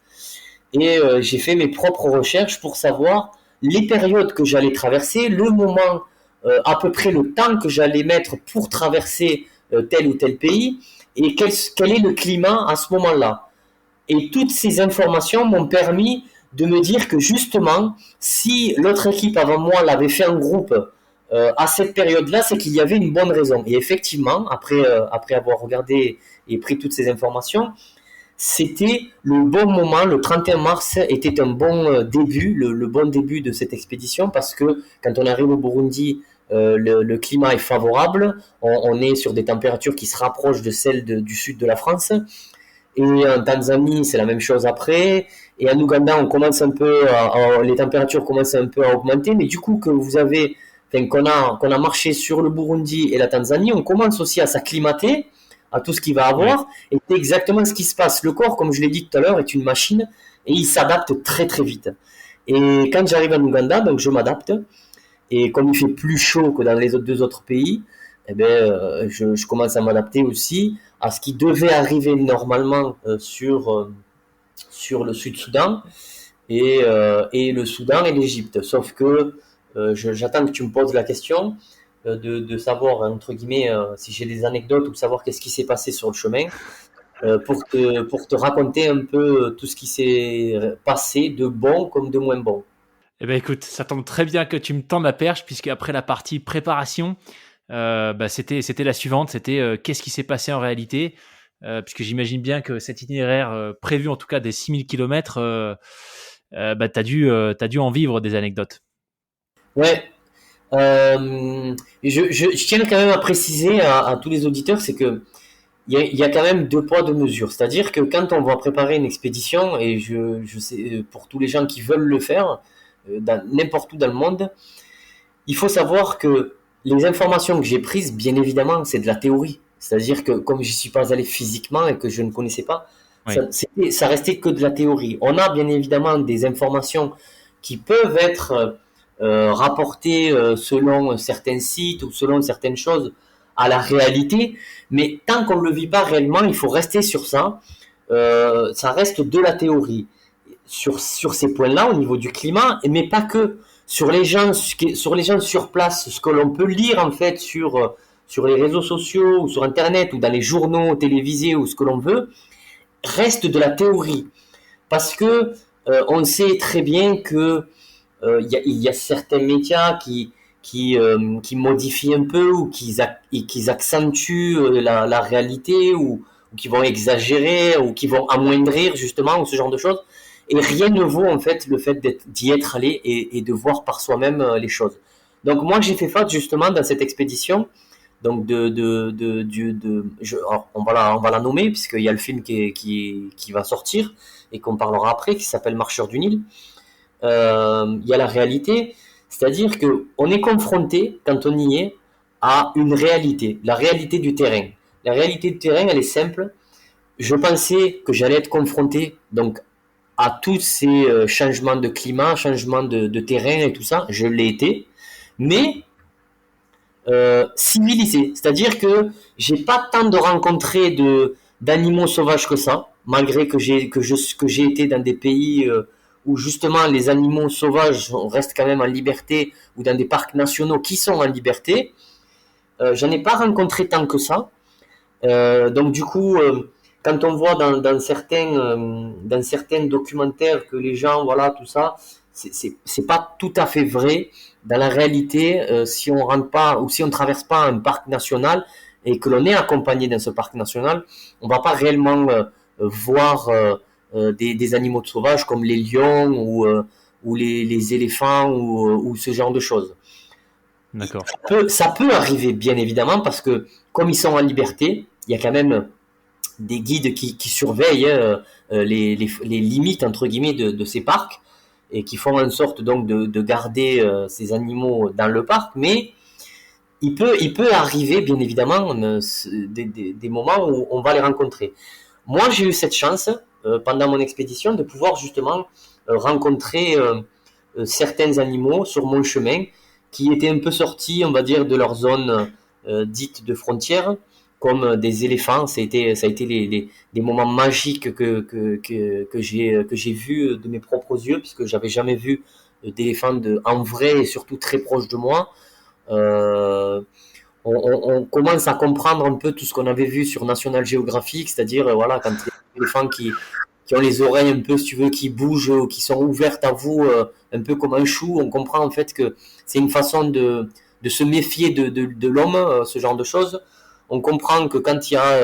et j'ai fait mes propres recherches pour savoir les périodes que j'allais traverser, le moment, à peu près le temps que j'allais mettre pour traverser tel ou tel pays, et quel est le climat à ce moment-là. Et toutes ces informations m'ont permis de me dire que justement, si l'autre équipe avant moi l'avait fait en groupe à cette période-là, c'est qu'il y avait une bonne raison. Et effectivement, après avoir regardé et pris toutes ces informations, c'était le bon moment. Le 31 mars était un bon début, le bon début de cette expédition, parce que quand on arrive au Burundi, le climat est favorable. On est sur des températures qui se rapprochent de celles du sud de la France. Et en Tanzanie, c'est la même chose après. Et en Ouganda, les températures commencent un peu à augmenter. Mais du coup, qu'on a marché sur le Burundi et la Tanzanie, on commence aussi à s'acclimater à tout ce qu'il va Ouais. avoir. Et c'est exactement ce qui se passe. Le corps, comme je l'ai dit tout à l'heure, est une machine et il s'adapte très vite. Et quand j'arrive en Ouganda, donc je m'adapte. Et comme il fait plus chaud que dans les deux autres pays, eh ben, je commence à m'adapter aussi à ce qui devait arriver normalement sur le Sud-Soudan et le Soudan et l'Égypte. Sauf que j'attends que tu me poses la question de savoir, entre guillemets, si j'ai des anecdotes ou savoir qu'est-ce qui s'est passé sur le chemin, pour te raconter un peu tout ce qui s'est passé, de bon comme de moins bon. Eh ben écoute, ça tombe très bien que tu me tends la perche, puisque après la partie préparation, c'était la suivante, c'était qu'est-ce qui s'est passé en réalité, puisque j'imagine bien que cet itinéraire prévu, en tout cas des 6000 km, t'as dû en vivre des anecdotes. Ouais. Je tiens quand même à préciser à tous les auditeurs, c'est que il y a quand même deux poids, deux mesures. C'est-à-dire que quand on va préparer une expédition, et je sais, pour tous les gens qui veulent le faire, n'importe où dans le monde, il faut savoir que les informations que j'ai prises, bien évidemment, c'est de la théorie. C'est-à-dire que comme je suis pas allé physiquement et que je ne connaissais pas, Oui. ça restait que de la théorie. On a bien évidemment des informations qui peuvent être rapportées selon certains sites ou selon certaines choses à la réalité, mais tant qu'on ne le vit pas réellement, il faut rester sur ça. Ça reste de la théorie sur ces points-là au niveau du climat, mais pas que sur les gens sur place, ce que l'on peut lire en fait sur les réseaux sociaux ou sur internet ou dans les journaux télévisés ou ce que l'on veut, reste de la théorie. Parce que on sait très bien que il y a certains médias qui modifient un peu ou qui accentuent la réalité ou qui vont exagérer ou qui vont amoindrir justement ou ce genre de choses. Et rien ne vaut en fait le fait d'y être allé et de voir par soi-même les choses. Donc moi j'ai fait face justement dans cette expédition. Donc alors, on va la nommer puisqu'il y a le film qui va sortir et qu'on parlera après, qui s'appelle Marcheurs du Nil. Il y a la réalité, c'est-à-dire que on est confronté quand on y est à une réalité, la réalité du terrain. La réalité du terrain, elle est simple. Je pensais que j'allais être confronté donc à tous ces changements de climat, changements de terrain et tout ça. Je l'ai été, mais civilisé. C'est-à-dire que j'ai pas tant de rencontré d'animaux sauvages que ça, malgré que j'ai été dans des pays où justement les animaux sauvages restent quand même en liberté, ou dans des parcs nationaux qui sont en liberté. J'en ai pas rencontré tant que ça. Donc du coup, quand on voit dans certains documentaires que les gens, voilà, tout ça, c'est pas tout à fait vrai. Dans la réalité, si on rentre pas ou si on traverse pas un parc national et que l'on est accompagné dans ce parc national, on va pas réellement voir des animaux sauvages comme les lions ou les éléphants ou ce genre de choses. D'accord. Ça peut arriver, bien évidemment, parce que comme ils sont en liberté, il y a quand même des guides qui surveillent les limites, entre guillemets, de ces parcs et qui font en sorte donc de garder ces animaux dans le parc. Mais il peut arriver, bien évidemment, des moments où on va les rencontrer. Moi, j'ai eu cette chance, pendant mon expédition, de pouvoir justement rencontrer certains animaux sur mon chemin qui étaient un peu sortis, on va dire, de leur zone dite de frontière, comme des éléphants. Ça a été des moments magiques que j'ai vus de mes propres yeux, puisque j'avais jamais vu d'éléphants en vrai et surtout très proche de moi. Euh, on commence à comprendre un peu tout ce qu'on avait vu sur National Geographic, c'est-à-dire voilà, quand il y a des éléphants qui ont les oreilles un peu, si tu veux, qui bougent, qui sont ouvertes à vous, un peu comme un chou, on comprend en fait que c'est une façon de se méfier de l'homme, ce genre de choses. On comprend que quand il y a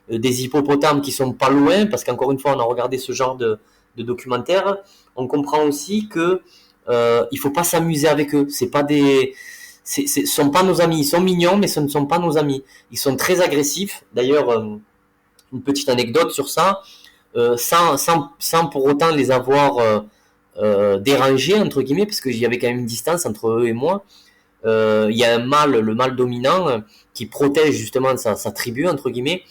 des hippopotames qui sont pas loin, parce qu'encore une fois, on a regardé ce genre de documentaire, on comprend aussi que il faut pas s'amuser avec eux. C'est pas des sont pas nos amis. Ils sont mignons, mais ce ne sont pas nos amis. Ils sont très agressifs. D'ailleurs, une petite anecdote sur ça, sans pour autant les avoir dérangés, entre guillemets, parce qu'il y avait quand même une distance entre eux et moi. Il y a un mâle, le mâle dominant, qui protège justement sa tribu, entre guillemets,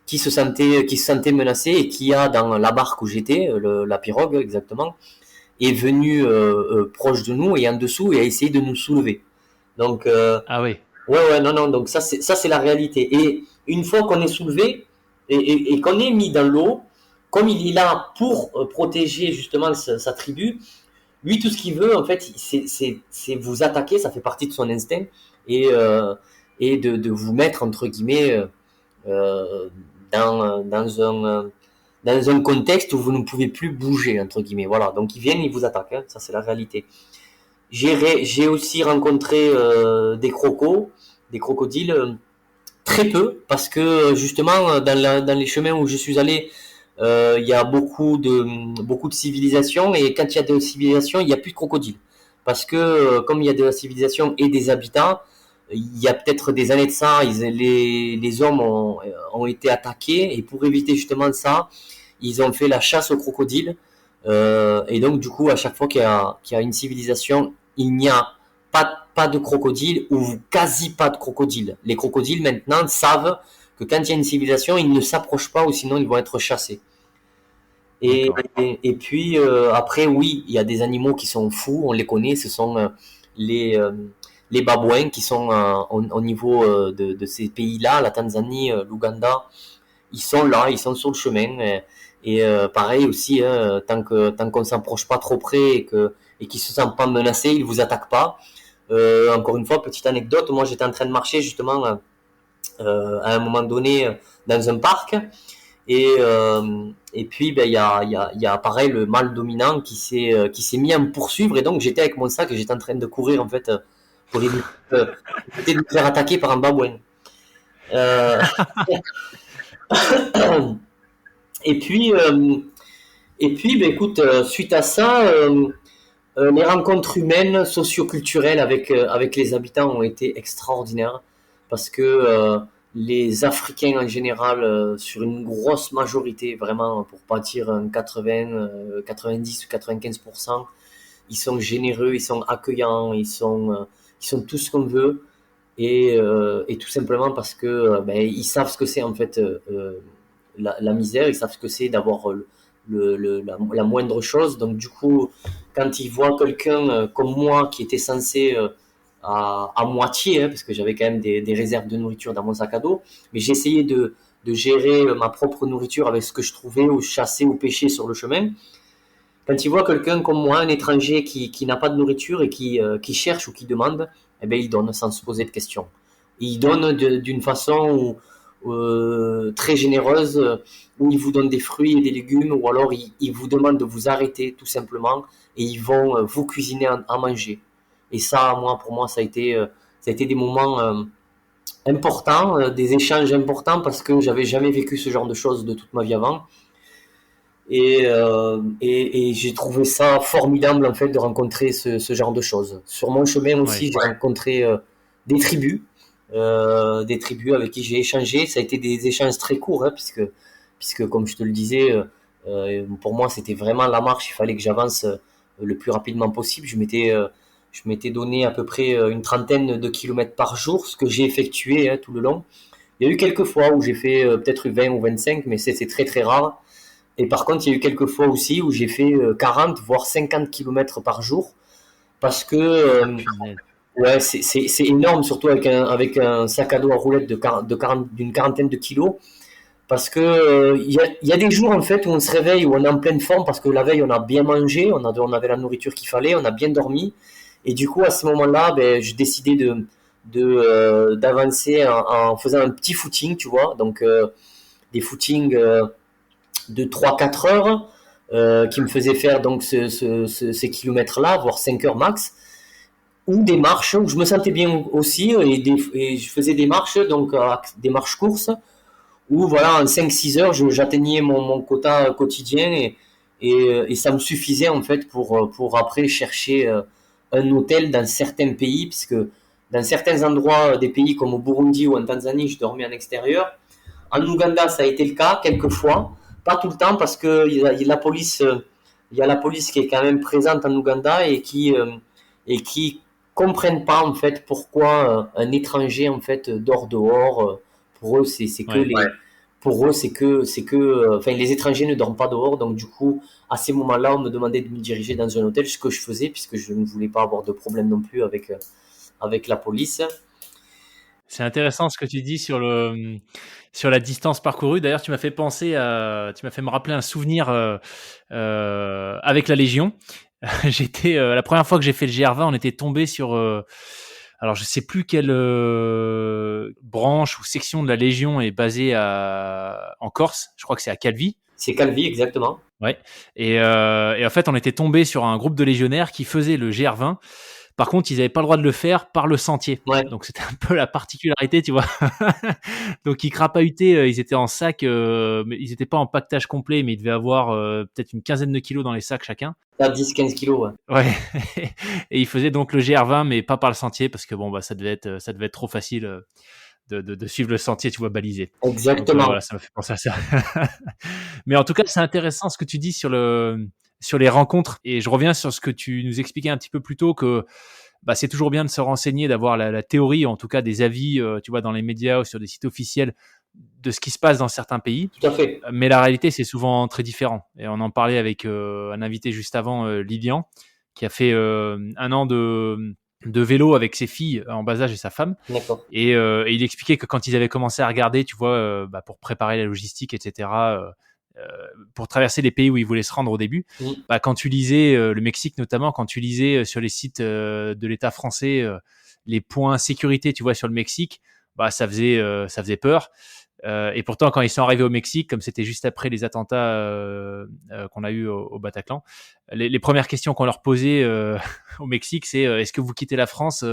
qui se sentait menacé et qui a, dans la barque où j'étais, la pirogue exactement, est venu proche de nous et en dessous et a essayé de nous soulever. Donc, Ah oui. ouais, non, non. Donc ça, c'est la réalité. Et une fois qu'on est soulevé et qu'on est mis dans l'eau, comme il est là pour protéger justement sa tribu, lui, tout ce qu'il veut, en fait, c'est vous attaquer. Ça fait partie de son instinct et de vous mettre entre guillemets euh, dans un contexte où vous ne pouvez plus bouger entre guillemets. Voilà. Donc ils viennent, ils vous attaquent. Hein. Ça, c'est la réalité. J'ai aussi rencontré des crocodiles, très peu, parce que justement dans les chemins où je suis allé, il y a beaucoup de civilisations et quand il y a de civilisations, il n'y a plus de crocodiles, parce que comme il y a de la civilisation et des habitats, il y a peut-être des années de ça, les hommes ont été attaqués et pour éviter justement ça, ils ont fait la chasse aux crocodiles. Et donc, du coup, à chaque fois qu'il y a une civilisation, il n'y a pas de crocodile ou quasi pas de crocodile. Les crocodiles, maintenant, savent que quand il y a une civilisation, ils ne s'approchent pas ou sinon ils vont être chassés. Et, D'accord. et puis, après, oui, il y a des animaux qui sont fous, on les connaît, ce sont les, euh, les babouins qui sont au niveau de ces pays-là, la Tanzanie, l'Ouganda, ils sont là, ils sont sur le chemin. Pareil aussi, hein, tant qu'on s'approche pas trop près et qu'ils se sentent pas menacés, ils vous attaquent pas. Encore une fois, petite anecdote, moi j'étais en train de marcher justement à un moment donné dans un parc et puis ben il y a pareil le mâle dominant qui s'est mis à me poursuivre et donc j'étais avec mon sac et j'étais en train de courir en fait pour euh, éviter de me faire attaquer par un babouin. Euh, et puis ben, écoute, suite à ça, les rencontres humaines, socioculturelles avec les habitants ont été extraordinaires parce que les Africains en général, sur une grosse majorité, vraiment pour pas dire un 80, 90 ou 95%, ils sont généreux, ils sont accueillants, ils sont tout ce qu'on veut. et tout simplement parce que ils savent ce que c'est en fait la misère, ils savent ce que c'est d'avoir la moindre chose. Donc du coup, quand ils voient quelqu'un comme moi qui était censé à moitié, hein, parce que j'avais quand même des réserves de nourriture dans mon sac à dos, mais j'essayais de gérer ma propre nourriture avec ce que je trouvais ou chasser ou pêcher sur le chemin. Quand ils voient quelqu'un comme moi, un étranger qui n'a pas de nourriture et qui cherche ou qui demande, eh ben, il donne sans se poser de questions. Il donne d'une façon très généreuse, où ils vous donnent des fruits et des légumes, ou alors ils vous demandent de vous arrêter tout simplement, et ils vont vous cuisiner à manger. Et ça, moi, pour moi, ça a été des moments importants, des échanges importants, parce que j'avais jamais vécu ce genre de choses de toute ma vie avant. Et j'ai trouvé ça formidable en fait de rencontrer ce genre de choses. Sur mon chemin aussi, Ouais. j'ai rencontré des tribus avec qui j'ai échangé. Ça a été des échanges très courts, hein, puisque comme je te le disais, pour moi c'était vraiment la marche. Il fallait que j'avance le plus rapidement possible. Je m'étais donné à peu près une trentaine de kilomètres par jour, ce que j'ai effectué tout le long. Il y a eu quelques fois où j'ai fait peut-être 20 ou 25, mais c'est très très rare. Et par contre, il y a eu quelques fois aussi où j'ai fait 40 voire 50 kilomètres par jour parce que ouais, c'est énorme, surtout avec un sac à dos à roulettes d'une quarantaine de kilos. Parce que il y a des jours en fait où on se réveille, où on est en pleine forme parce que la veille on a bien mangé, on avait la nourriture qu'il fallait, on a bien dormi. Et du coup, à ce moment-là, ben, je décidais d'avancer en faisant un petit footing, tu vois. Donc, des footings de 3 4 heures qui me faisait faire donc ces kilomètres-là, voire 5 heures max, ou des marches où je me sentais bien aussi et je faisais des marches, donc des marches courses, où voilà, en 5 6 heures, j'atteignais mon quota quotidien et ça me suffisait en fait pour après chercher un hôtel dans certains pays, puisque dans certains endroits des pays comme au Burundi ou en Tanzanie, je dormais en extérieur. En Ouganda, ça a été le cas quelques fois, pas tout le temps parce que il y a la police qui est quand même présente en Ouganda et qui comprennent pas en fait pourquoi un étranger en fait dort dehors. Pour eux, c'est que Ouais. les, pour eux, enfin les étrangers ne dorment pas dehors. Donc du coup, à ces moments-là, on me demandait de me diriger dans un hôtel, ce que je faisais puisque je ne voulais pas avoir de problème non plus avec la police. C'est intéressant ce que tu dis sur la distance parcourue. D'ailleurs, tu m'as fait me rappeler un souvenir avec la Légion. J'étais la première fois que j'ai fait le GR20, on était tombé sur alors je sais plus quelle branche ou section de la Légion est basée en Corse. Je crois que c'est à Calvi. C'est Calvi, exactement. Ouais. Et en fait, on était tombé sur un groupe de légionnaires qui faisaient le GR20. Par contre, ils n'avaient pas le droit de le faire par le sentier. Ouais. Donc, c'était un peu la particularité, tu vois. Donc, ils crapahutaient, ils étaient en sac, mais ils n'étaient pas en pactage complet, mais ils devaient avoir peut-être une quinzaine de kilos dans les sacs chacun. À 10 15 kilos, ouais. Ouais. Et ils faisaient donc le GR20, mais pas par le sentier, parce que bon, bah, ça devait être trop facile de suivre le sentier, tu vois, balisé. Donc, Exactement. voilà, ça m'a fait penser à ça. Mais en tout cas, c'est intéressant ce que tu dis sur les rencontres. Et je reviens sur ce que tu nous expliquais un petit peu plus tôt, que bah, c'est toujours bien de se renseigner, d'avoir la théorie, en tout cas des avis, tu vois, dans les médias ou sur des sites officiels de ce qui se passe dans certains pays. Tout à fait. Mais la réalité, c'est souvent très différent. Et on en parlait avec un invité juste avant, Lilian, qui a fait 1 an de vélo avec ses filles en bas âge et sa femme. D'accord. Et il expliquait que quand ils avaient commencé à regarder, tu vois, bah, pour préparer la logistique, etc., pour traverser les pays où ils voulaient se rendre au début, bah, quand tu lisais, le Mexique notamment, quand tu lisais sur les sites de l'État français les points sécurité, tu vois, sur le Mexique, bah, ça faisait peur. Et pourtant, quand ils sont arrivés au Mexique, comme c'était juste après les attentats qu'on a eu au Bataclan, les premières questions qu'on leur posait au Mexique, c'est est-ce que vous quittez la France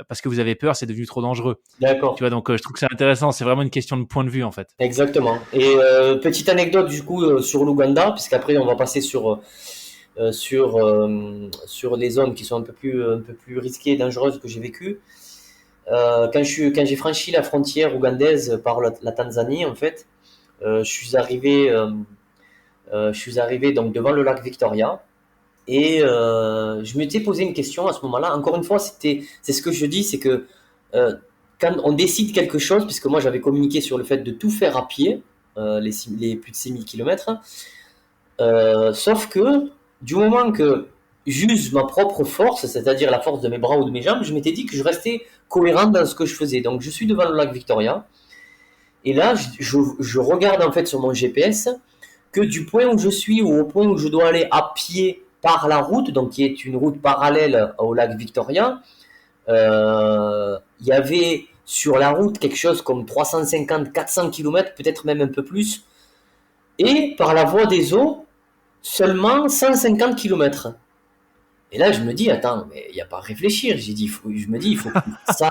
parce que vous avez peur, c'est devenu trop dangereux. D'accord. Tu vois, donc je trouve que c'est intéressant. C'est vraiment une question de point de vue en fait. Exactement. Et petite anecdote du coup sur l'Ouganda, puisqu'après on va passer sur les zones qui sont un peu plus risquées et dangereuses que j'ai vécues. Quand j'ai franchi la frontière ougandaise par la Tanzanie, en fait, je suis arrivé donc devant le lac Victoria et je m'étais posé une question à ce moment-là. Encore une fois, c'est ce que je dis, c'est que euh, quand on décide quelque chose, puisque moi j'avais communiqué sur le fait de tout faire à pied, les plus de 6 000 kilomètres, sauf que du moment que j'use ma propre force, c'est-à-dire la force de mes bras ou de mes jambes, je m'étais dit que je restais cohérent dans ce que je faisais. Donc je suis devant le lac Victoria, et là je regarde en fait sur mon GPS que du point où je suis ou au point où je dois aller à pied par la route, donc qui est une route parallèle au lac Victoria, il y avait sur la route quelque chose comme 350-400 km, peut-être même un peu plus, et par la voie des eaux, seulement 150 km. Et là, je me dis, attends, mais il n'y a pas à réfléchir. Je me dis, il faut qu'on fasse ça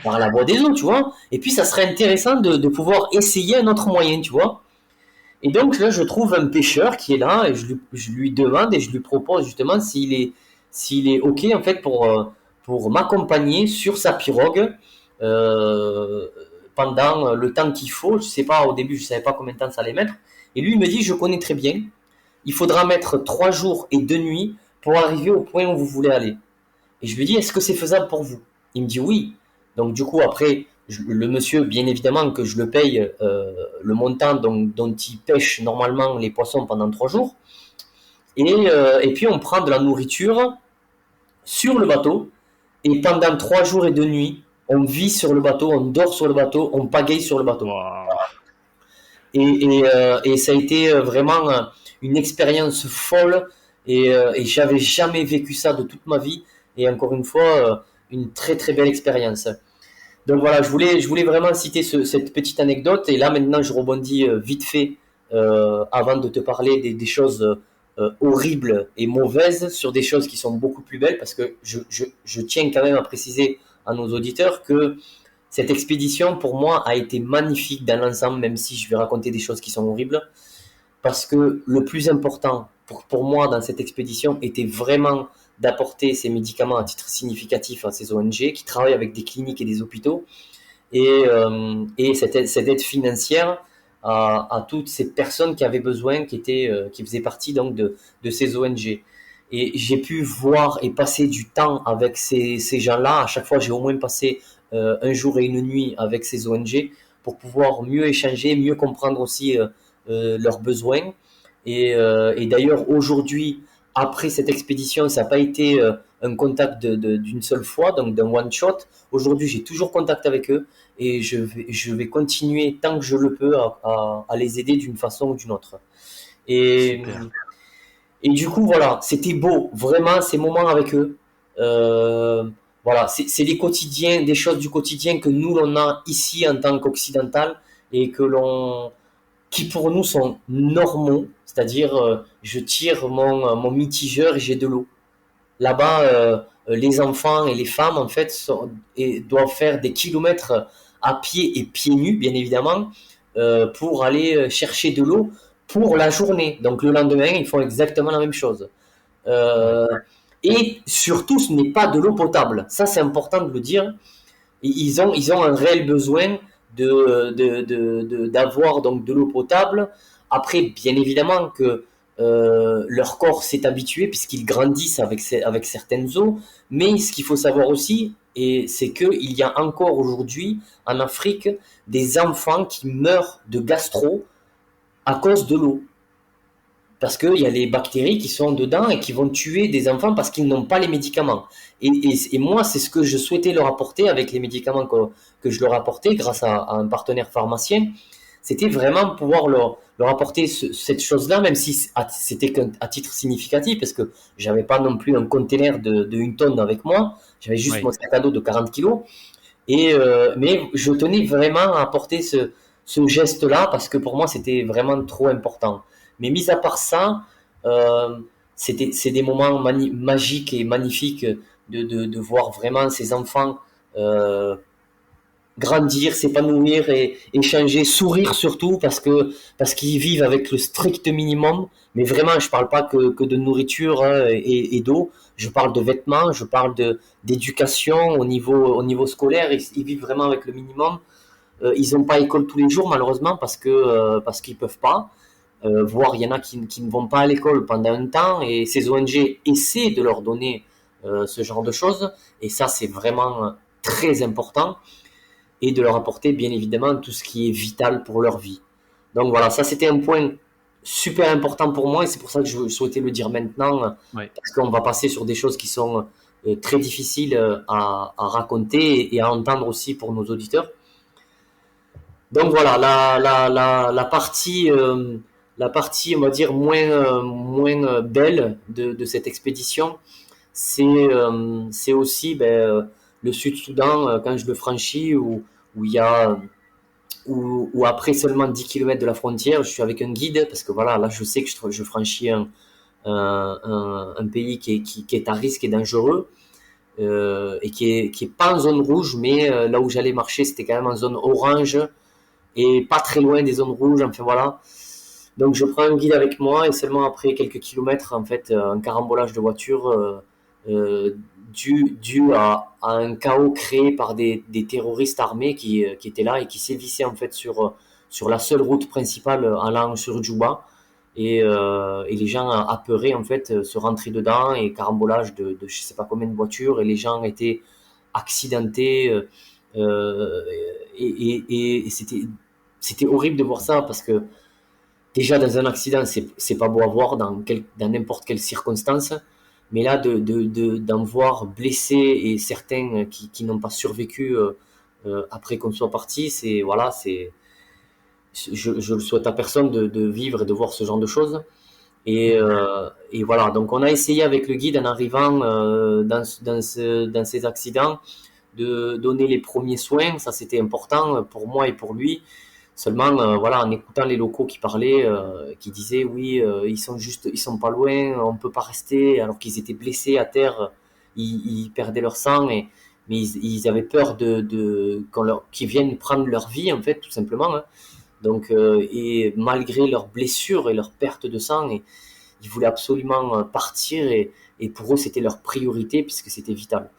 par la voie des eaux, tu vois. Et puis, ça serait intéressant de pouvoir essayer un autre moyen, tu vois. Et donc, là, je trouve un pêcheur qui est là et je lui demande et je lui propose justement s'il est OK, en fait, pour m'accompagner sur sa pirogue euh, pendant le temps qu'il faut. Je sais pas, au début, je savais pas combien de temps ça allait mettre. Et lui, il me dit, je connais très bien. Il faudra mettre 3 jours et 2 nuits pour arriver au point où vous voulez aller. Et je lui dis, est-ce que c'est faisable pour vous? Il me dit oui. Donc du coup, après, le monsieur, bien évidemment que je le paye le montant dont il pêche normalement les poissons pendant 3 jours. Et puis on prend de la nourriture sur le bateau. Et pendant 3 jours et 2 nuits, on vit sur le bateau, on dort sur le bateau, on pagaille sur le bateau. Wow. Et ça a été vraiment une expérience folle et j'avais jamais vécu ça de toute ma vie. Et encore une fois, une très très belle expérience. Donc voilà, je voulais vraiment citer cette petite anecdote. Et là maintenant, je rebondis vite fait avant de te parler des choses horribles et mauvaises sur des choses qui sont beaucoup plus belles parce que je tiens quand même à préciser à nos auditeurs que cette expédition, pour moi, a été magnifique dans l'ensemble, même si je vais raconter des choses qui sont horribles. Parce que le plus important pour moi dans cette expédition était vraiment d'apporter ces médicaments à titre significatif à ces ONG qui travaillent avec des cliniques et des hôpitaux et cette aide financière à toutes ces personnes qui avaient besoin, qui faisaient partie donc de ces ONG. Et j'ai pu voir et passer du temps avec ces gens-là. À chaque fois, j'ai au moins passé un jour et une nuit avec ces ONG pour pouvoir mieux échanger, mieux comprendre aussi leurs besoins. Et d'ailleurs, aujourd'hui, après cette expédition, ça n'a pas été un contact d'une seule fois, donc d'un one-shot. Aujourd'hui, j'ai toujours contact avec eux et je vais continuer tant que je le peux à les aider d'une façon ou d'une autre. Et, Super. et du coup, voilà, c'était beau, vraiment, ces moments avec eux. Euh, voilà, c'est des quotidiens, des choses du quotidien que nous, on a ici en tant qu'occidental et qui pour nous sont normaux. C'est-à-dire, je tire mon mitigeur et j'ai de l'eau. Là-bas, les enfants et les femmes, en fait, doivent faire des kilomètres à pied et pieds nus, bien évidemment, pour aller chercher de l'eau pour la journée. Donc le lendemain, ils font exactement la même chose. Ouais. Euh, et surtout, ce n'est pas de l'eau potable. Ça, c'est important de le dire. Ils ont un réel besoin d'avoir donc de l'eau potable. Après, bien évidemment que leur corps s'est habitué puisqu'ils grandissent avec certaines eaux. Mais ce qu'il faut savoir aussi, c'est qu'il y a encore aujourd'hui en Afrique des enfants qui meurent de gastro à cause de l'eau. Parce qu'il y a les bactéries qui sont dedans et qui vont tuer des enfants parce qu'ils n'ont pas les médicaments. Et moi, c'est ce que je souhaitais leur apporter avec les médicaments que je leur apportais grâce à un partenaire pharmacien. C'était vraiment pouvoir leur apporter cette chose-là, même si c'était qu'à titre significatif, parce que j'avais pas non plus un conteneur de 1 tonne avec moi, j'avais juste Oui. mon sac à dos de 40 kilos. Mais je tenais vraiment à apporter ce geste-là parce que pour moi, c'était vraiment trop important. Mais mis à part ça, euh, c'est des moments magiques et magnifiques de voir vraiment ces enfants euh, grandir, s'épanouir et échanger, sourire surtout parce qu'ils vivent avec le strict minimum. Mais vraiment, je parle pas que de nourriture hein, et d'eau. Je parle de vêtements, je parle d'éducation au niveau scolaire. Ils vivent vraiment avec le minimum. Ils n'ont pas école tous les jours malheureusement parce qu'ils peuvent pas. Voire il y en a qui ne vont pas à l'école pendant un temps et ces ONG essaient de leur donner ce genre de choses et ça c'est vraiment très important et de leur apporter bien évidemment tout ce qui est vital pour leur vie. Donc voilà, ça c'était un point super important pour moi et c'est pour ça que je souhaitais le dire maintenant Ouais. parce qu'on va passer sur des choses qui sont très difficiles à raconter et à entendre aussi pour nos auditeurs. Donc voilà, la partie, on va dire, moins belle de cette expédition, c'est aussi le Sud-Soudan, quand je le franchis, où il y a, où après seulement 10 kilomètres de la frontière, je suis avec un guide, parce que voilà, là je sais que je franchis un pays qui est à risque et dangereux, et qui est pas en zone rouge, mais là où j'allais marcher, c'était quand même en zone orange, et pas très loin des zones rouges, enfin voilà. Donc je prends un guide avec moi et seulement après quelques kilomètres, en fait, un carambolage de voiture euh, dû à un chaos créé par des terroristes armés qui étaient là et qui sévissaient en fait sur la seule route principale allant sur Djouba. Et les gens apeurés en fait se rentraient dedans et carambolage de je sais pas combien de voitures et les gens étaient accidentés euh, et c'était horrible de voir ça parce que déjà dans un accident c'est pas beau à voir dans n'importe quelle circonstance, mais là d'en voir blessés et certains qui n'ont pas survécu après qu'on soit parti, c'est voilà, c'est je le souhaite à personne de vivre et de voir ce genre de choses. Et voilà, donc on a essayé avec le guide en arrivant dans ces accidents de donner les premiers soins, ça c'était important pour moi et pour lui. Seulement, voilà, en écoutant les locaux qui parlaient, qui disaient oui, ils sont pas loin, on peut pas rester, alors qu'ils étaient blessés à terre, ils perdaient leur sang, mais ils avaient peur qu'ils viennent prendre leur vie en fait, tout simplement, hein. Donc, et malgré leurs blessures et leur perte de sang, ils voulaient absolument partir et pour eux c'était leur priorité puisque c'était vital.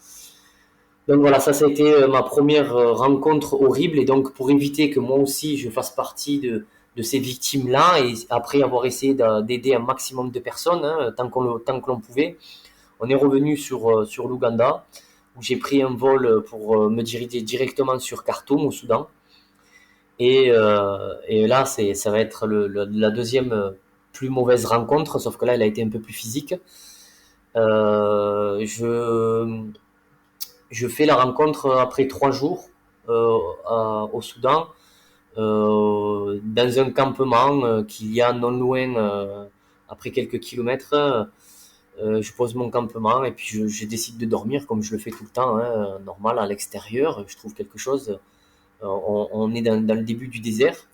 Donc voilà, ça a été ma première rencontre horrible et donc pour éviter que moi aussi je fasse partie de ces victimes-là et après avoir essayé d'aider un maximum de personnes hein, tant que l'on pouvait, on est revenu sur l'Ouganda où j'ai pris un vol pour me diriger directement sur Khartoum au Soudan et là ça va être la deuxième plus mauvaise rencontre sauf que là elle a été un peu plus physique. Euh, je je fais la rencontre après 3 jours au Soudan, dans un campement qu'il y a non loin, après quelques kilomètres. Je pose mon campement et puis je décide de dormir comme je le fais tout le temps, hein, normal à l'extérieur. Je trouve quelque chose. On est dans le début du désert.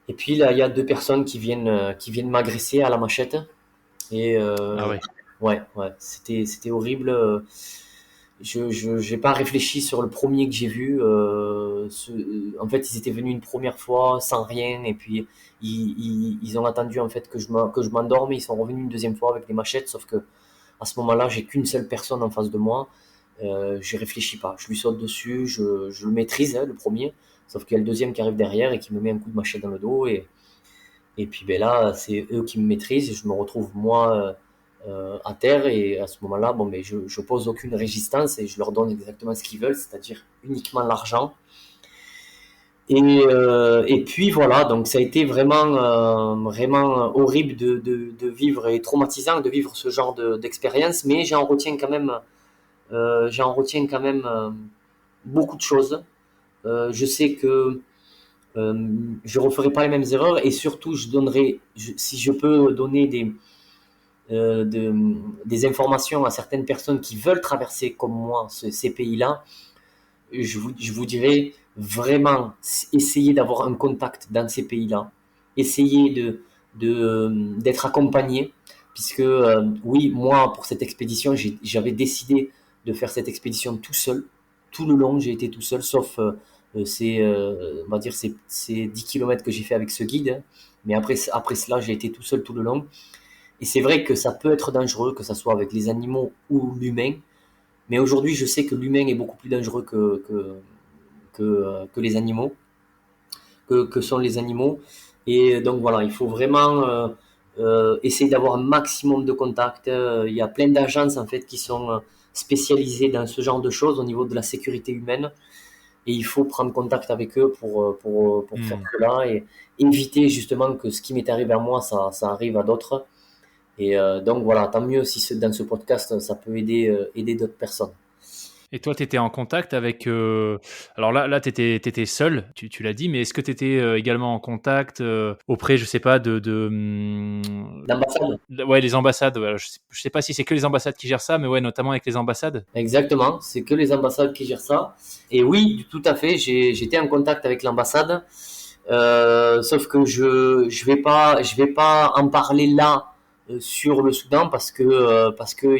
Et puis là, il y a deux personnes qui viennent m'agresser à la machette. Et Ah ouais. ouais, c'était horrible. Je j'ai pas réfléchi sur le premier que j'ai vu. En fait, ils étaient venus une première fois sans rien et puis ils ont attendu en fait que je m'endorme. Ils sont revenus une deuxième fois avec des machettes, sauf que à ce moment-là, j'ai qu'une seule personne en face de moi. Je réfléchis pas, je lui saute dessus, je le maîtrise hein, le premier, sauf qu'il y a le deuxième qui arrive derrière et qui me met un coup de machette dans le dos et puis ben là, c'est eux qui me maîtrisent et je me retrouve moi à terre et à ce moment-là, bon, ben, je pose aucune résistance et je leur donne exactement ce qu'ils veulent, c'est-à-dire uniquement l'argent. Et puis voilà, donc ça a été vraiment horrible de vivre et traumatisant de vivre ce genre d'expérience, mais j'en retiens quand même beaucoup de choses. Je sais que je referai pas les mêmes erreurs et surtout si je peux donner des informations à certaines personnes qui veulent traverser comme moi ces pays-là, je vous dirais vraiment essayer d'avoir un contact dans ces pays-là, essayer d'être accompagné, puisque oui, moi pour cette expédition, j'avais décidé de faire cette expédition tout seul, tout le long j'ai été tout seul, sauf on va dire ces 10 kilomètres que j'ai fait avec ce guide, hein. Mais après cela, j'ai été tout seul tout le long. Et c'est vrai que ça peut être dangereux, que ce soit avec les animaux ou l'humain. Mais aujourd'hui, je sais que l'humain est beaucoup plus dangereux que les animaux, que sont les animaux. Et donc voilà, il faut vraiment essaye d'avoir un maximum de contacts. Il y a plein d'agences en fait qui sont spécialisées dans ce genre de choses au niveau de la sécurité humaine. Et il faut prendre contact avec eux pour faire cela et éviter justement que ce qui m'est arrivé à moi, ça arrive à d'autres. Et donc voilà, tant mieux si dans ce podcast, ça peut aider d'autres personnes. Et toi, tu étais en contact avec... Alors là tu étais seul, tu l'as dit, mais est-ce que tu étais également en contact auprès, je sais pas, L'ambassade. Ouais, les ambassades. Ouais, je sais pas si c'est que les ambassades qui gèrent ça, mais ouais, notamment avec les ambassades. Exactement, c'est que les ambassades qui gèrent ça. Et oui, tout à fait, j'étais en contact avec l'ambassade. Sauf que je vais pas en parler là sur le Soudan parce que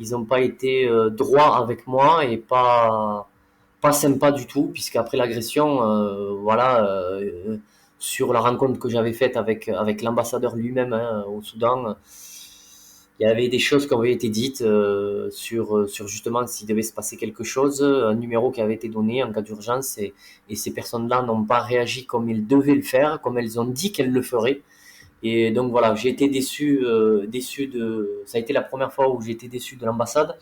ils ont pas été droits avec moi et pas sympa du tout, puisqu'après l'agression, voilà, sur la rencontre que j'avais faite avec l'ambassadeur lui-même au Soudan, il y avait des choses qui avaient été dites sur justement s'il devait se passer quelque chose, un numéro qui avait été donné en cas d'urgence, et ces personnes-là n'ont pas réagi comme elles devaient le faire, comme elles ont dit qu'elles le feraient. Et donc voilà, j'ai été déçu ça a été la première fois où j'ai été déçu de l'ambassade.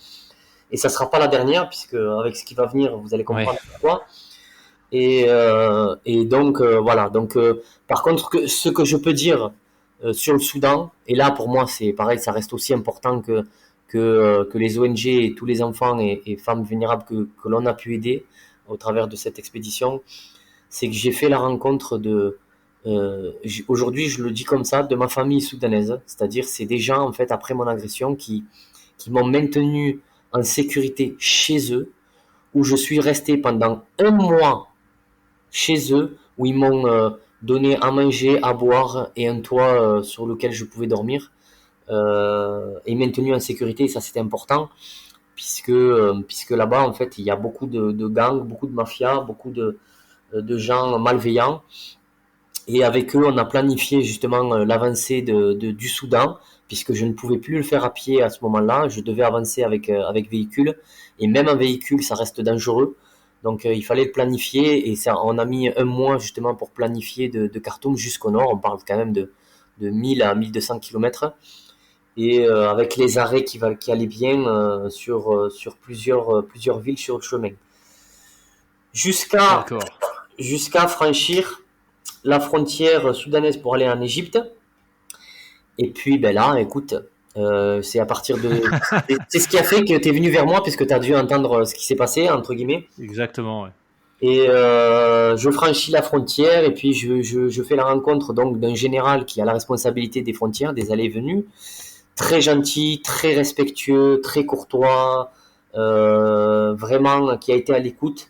Et ça sera pas la dernière, puisque avec ce qui va venir, vous allez comprendre pourquoi. Et donc voilà. Donc par contre, ce que je peux dire sur le Soudan, et là pour moi c'est pareil, ça reste aussi important que les ONG et tous les enfants et femmes vulnérables que l'on a pu aider au travers de cette expédition, c'est que j'ai fait la rencontre aujourd'hui je le dis comme ça, de ma famille soudanaise. C'est-à-dire c'est des gens en fait après mon agression qui m'ont maintenu en sécurité chez eux, où je suis resté pendant un mois chez eux, où ils m'ont donné à manger, à boire et un toit sur lequel je pouvais dormir, et maintenu en sécurité. Et ça c'était important, puisque là-bas en fait il y a beaucoup de gangs, beaucoup de mafias, beaucoup de gens malveillants. Et avec eux, on a planifié justement l'avancée du Soudan, puisque je ne pouvais plus le faire à pied à ce moment-là. Je devais avancer avec véhicule. Et même en véhicule, ça reste dangereux. Donc il fallait le planifier. Et ça, on a mis un mois justement pour planifier de Khartoum jusqu'au nord. On parle quand même de 1000 à 1200 kilomètres. Et avec les arrêts qui allaient bien sur plusieurs villes sur le chemin. Jusqu'à D'accord. franchir la frontière soudanaise pour aller en Égypte. Et puis ben là, écoute, c'est à partir de... c'est ce qui a fait que tu es venu vers moi, puisque tu as dû entendre ce qui s'est passé, entre guillemets. Exactement, ouais. Et je franchis la frontière, et puis je fais la rencontre donc d'un général qui a la responsabilité des frontières, des allées et venues. Très gentil, très respectueux, très courtois, vraiment qui a été à l'écoute,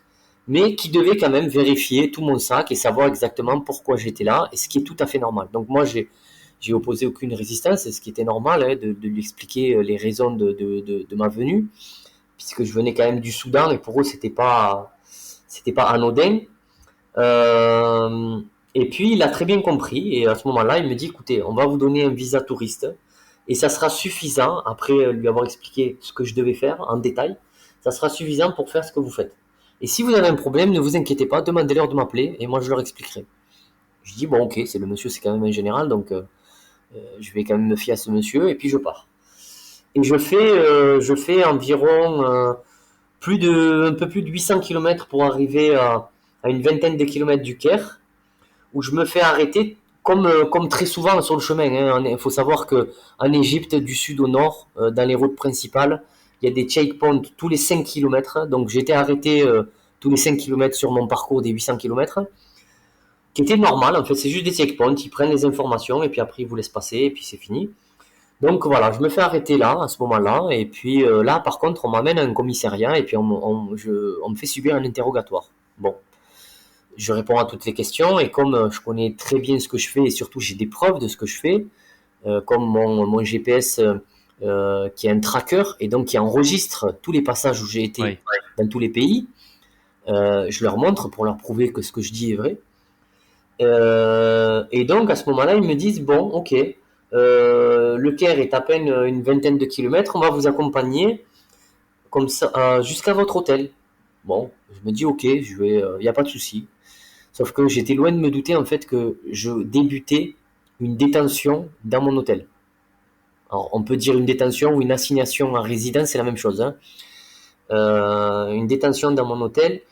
mais qui devait quand même vérifier tout mon sac et savoir exactement pourquoi j'étais là, et ce qui est tout à fait normal. Donc moi, j'ai opposé aucune résistance, et ce qui était normal, hein, de lui expliquer les raisons de ma venue, puisque je venais quand même du Soudan, et pour eux, c'était pas anodin. Et puis, il a très bien compris, et à ce moment-là, il me dit, écoutez, on va vous donner un visa touriste, et ça sera suffisant, après lui avoir expliqué ce que je devais faire en détail, ça sera suffisant pour faire ce que vous faites. Et si vous avez un problème, ne vous inquiétez pas, demandez-leur de m'appeler, et moi je leur expliquerai. Je dis, bon ok, c'est le monsieur, c'est quand même un général, donc je vais quand même me fier à ce monsieur, et puis je pars. Et je fais environ un peu plus de 800 km pour arriver à une vingtaine de kilomètres du Caire, où je me fais arrêter comme très souvent sur le chemin. Hein. Il faut savoir qu'en Égypte, du sud au nord, dans les routes principales, il y a des checkpoints tous les 5 km. Donc j'étais arrêté tous les 5 km sur mon parcours des 800 km, qui était normal. En fait, c'est juste des checkpoints. Ils prennent les informations et puis après, ils vous laissent passer et puis c'est fini. Donc voilà, je me fais arrêter là, à ce moment-là. Et puis là, par contre, on m'amène à un commissariat et puis on me fait subir un interrogatoire. Bon, je réponds à toutes les questions, et comme je connais très bien ce que je fais, et surtout j'ai des preuves de ce que je fais, comme mon GPS qui est un tracker, et donc qui enregistre tous les passages où j'ai été dans tous les pays, je leur montre pour leur prouver que ce que je dis est vrai. Et donc à ce moment-là, ils me disent, bon, ok, le Caire est à peine une vingtaine de kilomètres, on va vous accompagner comme ça jusqu'à votre hôtel. Bon, je me dis, ok, je vais, y a pas de souci. Sauf que j'étais loin de me douter en fait que je débutais une détention dans mon hôtel. Alors, on peut dire une détention ou une assignation en résidence, c'est la même chose. Hein. Une détention dans mon hôtel.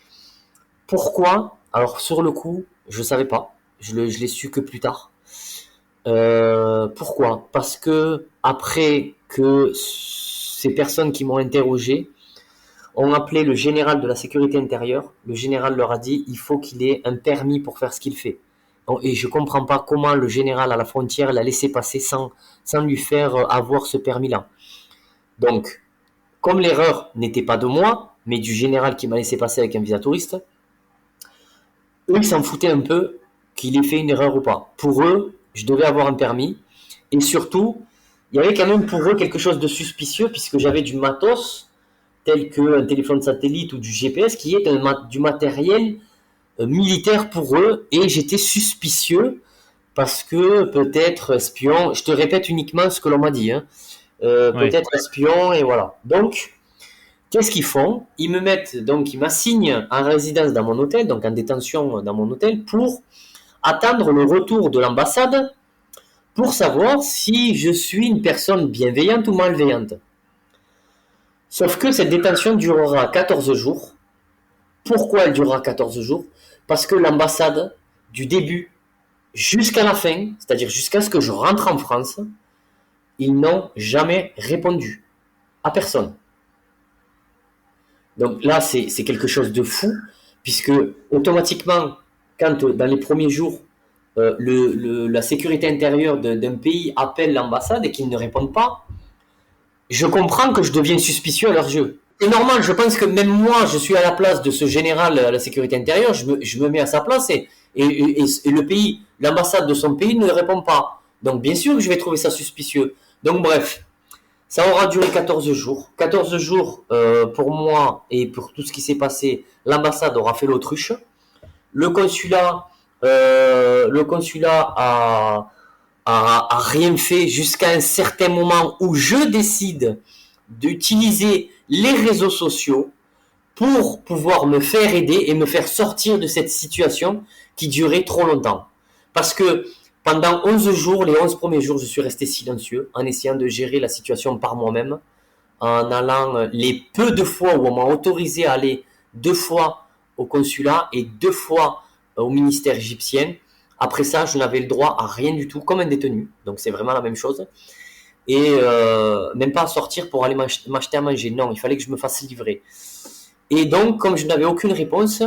Pourquoi? Alors, sur le coup, je ne savais pas. Je l'ai su que plus tard. Pourquoi? Parce que après que ces personnes qui m'ont interrogé ont appelé le général de la sécurité intérieure, le général leur a dit il faut qu'il ait un permis pour faire ce qu'il fait. Et je ne comprends pas comment le général à la frontière l'a laissé passer sans lui faire avoir ce permis-là. Donc, comme l'erreur n'était pas de moi, mais du général qui m'a laissé passer avec un visa touriste, eux, ils s'en foutaient un peu qu'il ait fait une erreur ou pas. Pour eux, je devais avoir un permis. Et surtout, il y avait quand même pour eux quelque chose de suspicieux puisque j'avais du matos tel qu'un téléphone satellite ou du GPS qui est du matériel militaire pour eux. Et j'étais suspicieux parce que peut-être espion, je te répète uniquement ce que l'on m'a dit, hein. Peut-être espion et voilà. Donc, qu'est-ce qu'ils font? Ils m'assignent en résidence dans mon hôtel, donc en détention dans mon hôtel, pour attendre le retour de l'ambassade pour savoir si je suis une personne bienveillante ou malveillante. Sauf que cette détention durera 14 jours. Pourquoi elle durera 14 jours? Parce que l'ambassade, du début jusqu'à la fin, c'est-à-dire jusqu'à ce que je rentre en France, ils n'ont jamais répondu à personne. Donc là, c'est quelque chose de fou, puisque automatiquement, quand dans les premiers jours, la sécurité intérieure d'un pays appelle l'ambassade et qu'ils ne répondent pas, je comprends que je deviens suspicieux à leurs yeux. C'est normal, je pense que même moi, je suis à la place de ce général à la sécurité intérieure, je me mets à sa place et le pays, l'ambassade de son pays ne répond pas. Donc bien sûr que je vais trouver ça suspicieux. Donc bref, ça aura duré 14 jours. 14 jours pour moi et pour tout ce qui s'est passé, l'ambassade aura fait l'autruche. Le consulat a rien fait jusqu'à un certain moment où je décide d'utiliser les réseaux sociaux pour pouvoir me faire aider et me faire sortir de cette situation qui durait trop longtemps. Parce que pendant 11 jours, les 11 premiers jours, je suis resté silencieux en essayant de gérer la situation par moi-même, en allant les peu de fois où on m'a autorisé à aller 2 fois au consulat et 2 fois au ministère égyptien. Après ça, je n'avais le droit à rien du tout, comme un détenu. Donc c'est vraiment la même chose. Et même pas à sortir pour aller m'acheter à manger. Non, il fallait que je me fasse livrer. Et donc, comme je n'avais aucune réponse,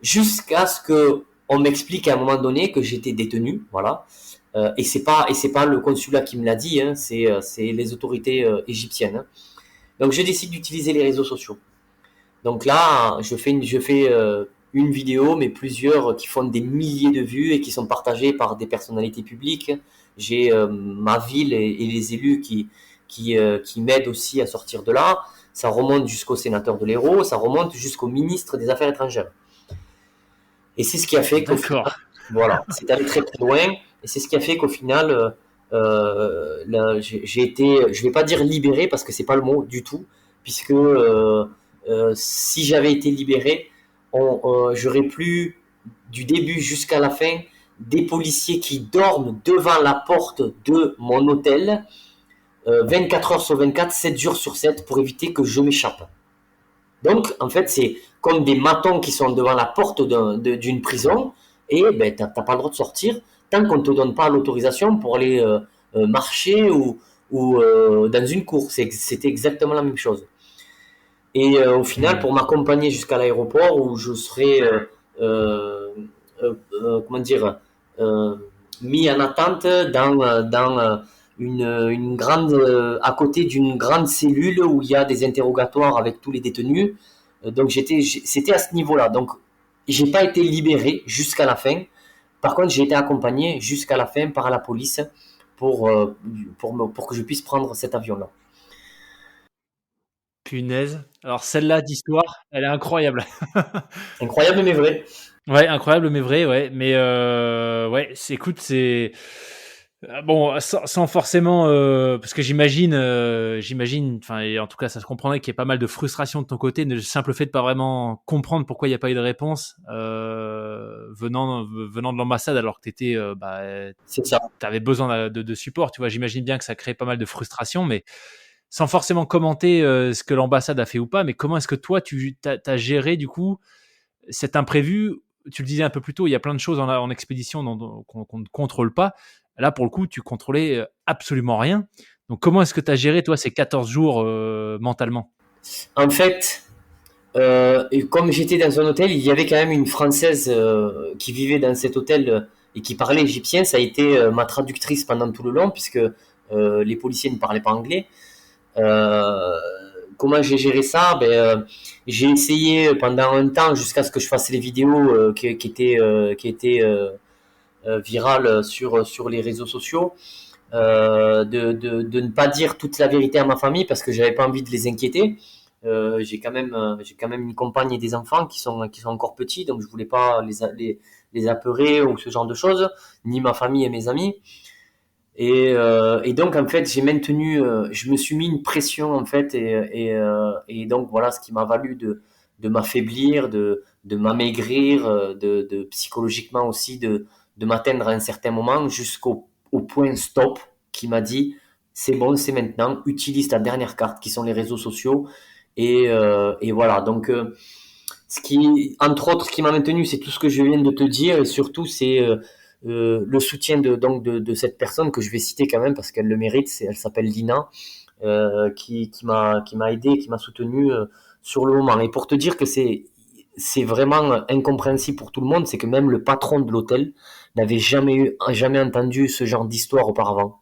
jusqu'à ce que on m'explique à un moment donné que j'étais détenu, voilà. Et c'est pas le consulat qui me l'a dit, hein, c'est les autorités égyptiennes. Hein. Donc, je décide d'utiliser les réseaux sociaux. Donc là, je fais une vidéo, mais plusieurs qui font des milliers de vues et qui sont partagées par des personnalités publiques. J'ai ma ville et les élus qui m'aident aussi à sortir de là. Ça remonte jusqu'au sénateur de l'Hérault, ça remonte jusqu'au ministre des Affaires étrangères. Et c'est ce qui a fait qu'au final, voilà, c'est allé très très loin. Et c'est ce qui a fait qu'au final, j'ai été, je vais pas dire libéré parce que c'est pas le mot du tout, puisque si j'avais été libéré, j'aurais plus du début jusqu'à la fin des policiers qui dorment devant la porte de mon hôtel 24 heures sur 24, 7 jours sur 7 pour éviter que je m'échappe. Donc, en fait, c'est comme des matons qui sont devant la porte d'une prison et ben, t'as pas le droit de sortir tant qu'on ne te donne pas l'autorisation pour aller marcher ou dans une cour. C'était exactement la même chose. Et au final, pour m'accompagner jusqu'à l'aéroport où je serai comment dire mis en attente dans une grande à côté d'une grande cellule où il y a des interrogatoires avec tous les détenus. Donc c'était à ce niveau-là. Donc j'ai pas été libéré jusqu'à la fin. Par contre, j'ai été accompagné jusqu'à la fin par la police pour que je puisse prendre cet avion-là. Punaise. Alors celle-là d'histoire, elle est incroyable. Incroyable mais vrai. Ouais, incroyable mais vrai, ouais. Mais ouais, c'est bon, sans forcément, parce que j'imagine, enfin, et en tout cas, ça se comprendrait qu'il y ait pas mal de frustration de ton côté, le simple fait de pas vraiment comprendre pourquoi il n'y a pas eu de réponse, venant de l'ambassade alors que C'est ça. tu avais besoin de support. Tu vois, j'imagine bien que ça crée pas mal de frustration, mais sans forcément commenter ce que l'ambassade a fait ou pas. Mais comment est-ce que toi, tu as géré du coup cet imprévu? Tu le disais un peu plus tôt, il y a plein de choses en expédition qu'on ne contrôle pas. Là, pour le coup, tu contrôlais absolument rien. Donc, comment est-ce que tu as géré, toi, ces 14 jours mentalement? En fait, et comme j'étais dans un hôtel, il y avait quand même une Française qui vivait dans cet hôtel et qui parlait égyptien. Ça a été ma traductrice pendant tout le long, puisque les policiers ne parlaient pas anglais. Euh, Comment j'ai géré ça? J'ai essayé pendant un temps jusqu'à ce que je fasse les vidéos qui étaient virales sur les réseaux sociaux, de ne pas dire toute la vérité à ma famille parce que j'avais pas envie de les inquiéter. J'ai quand même une compagne et des enfants qui sont encore petits, donc je voulais pas les apeurer ou ce genre de choses, ni ma famille et mes amis. Et donc en fait je me suis mis une pression en fait et donc voilà ce qui m'a valu de m'affaiblir, de m'amaigrir, de psychologiquement aussi de m'atteindre à un certain moment jusqu'au point stop qui m'a dit c'est bon, c'est maintenant, utilise ta dernière carte qui sont les réseaux sociaux et voilà donc ce qui, entre autres, ce qui m'a maintenu, c'est tout ce que je viens de te dire, et surtout, c'est le soutien de cette personne que je vais citer quand même parce qu'elle le mérite. Elle s'appelle Lina, qui m'a aidé, qui m'a soutenu sur le moment. Et pour te dire que c'est vraiment incompréhensible pour tout le monde, c'est que même le patron de l'hôtel n'avait jamais entendu ce genre d'histoire auparavant,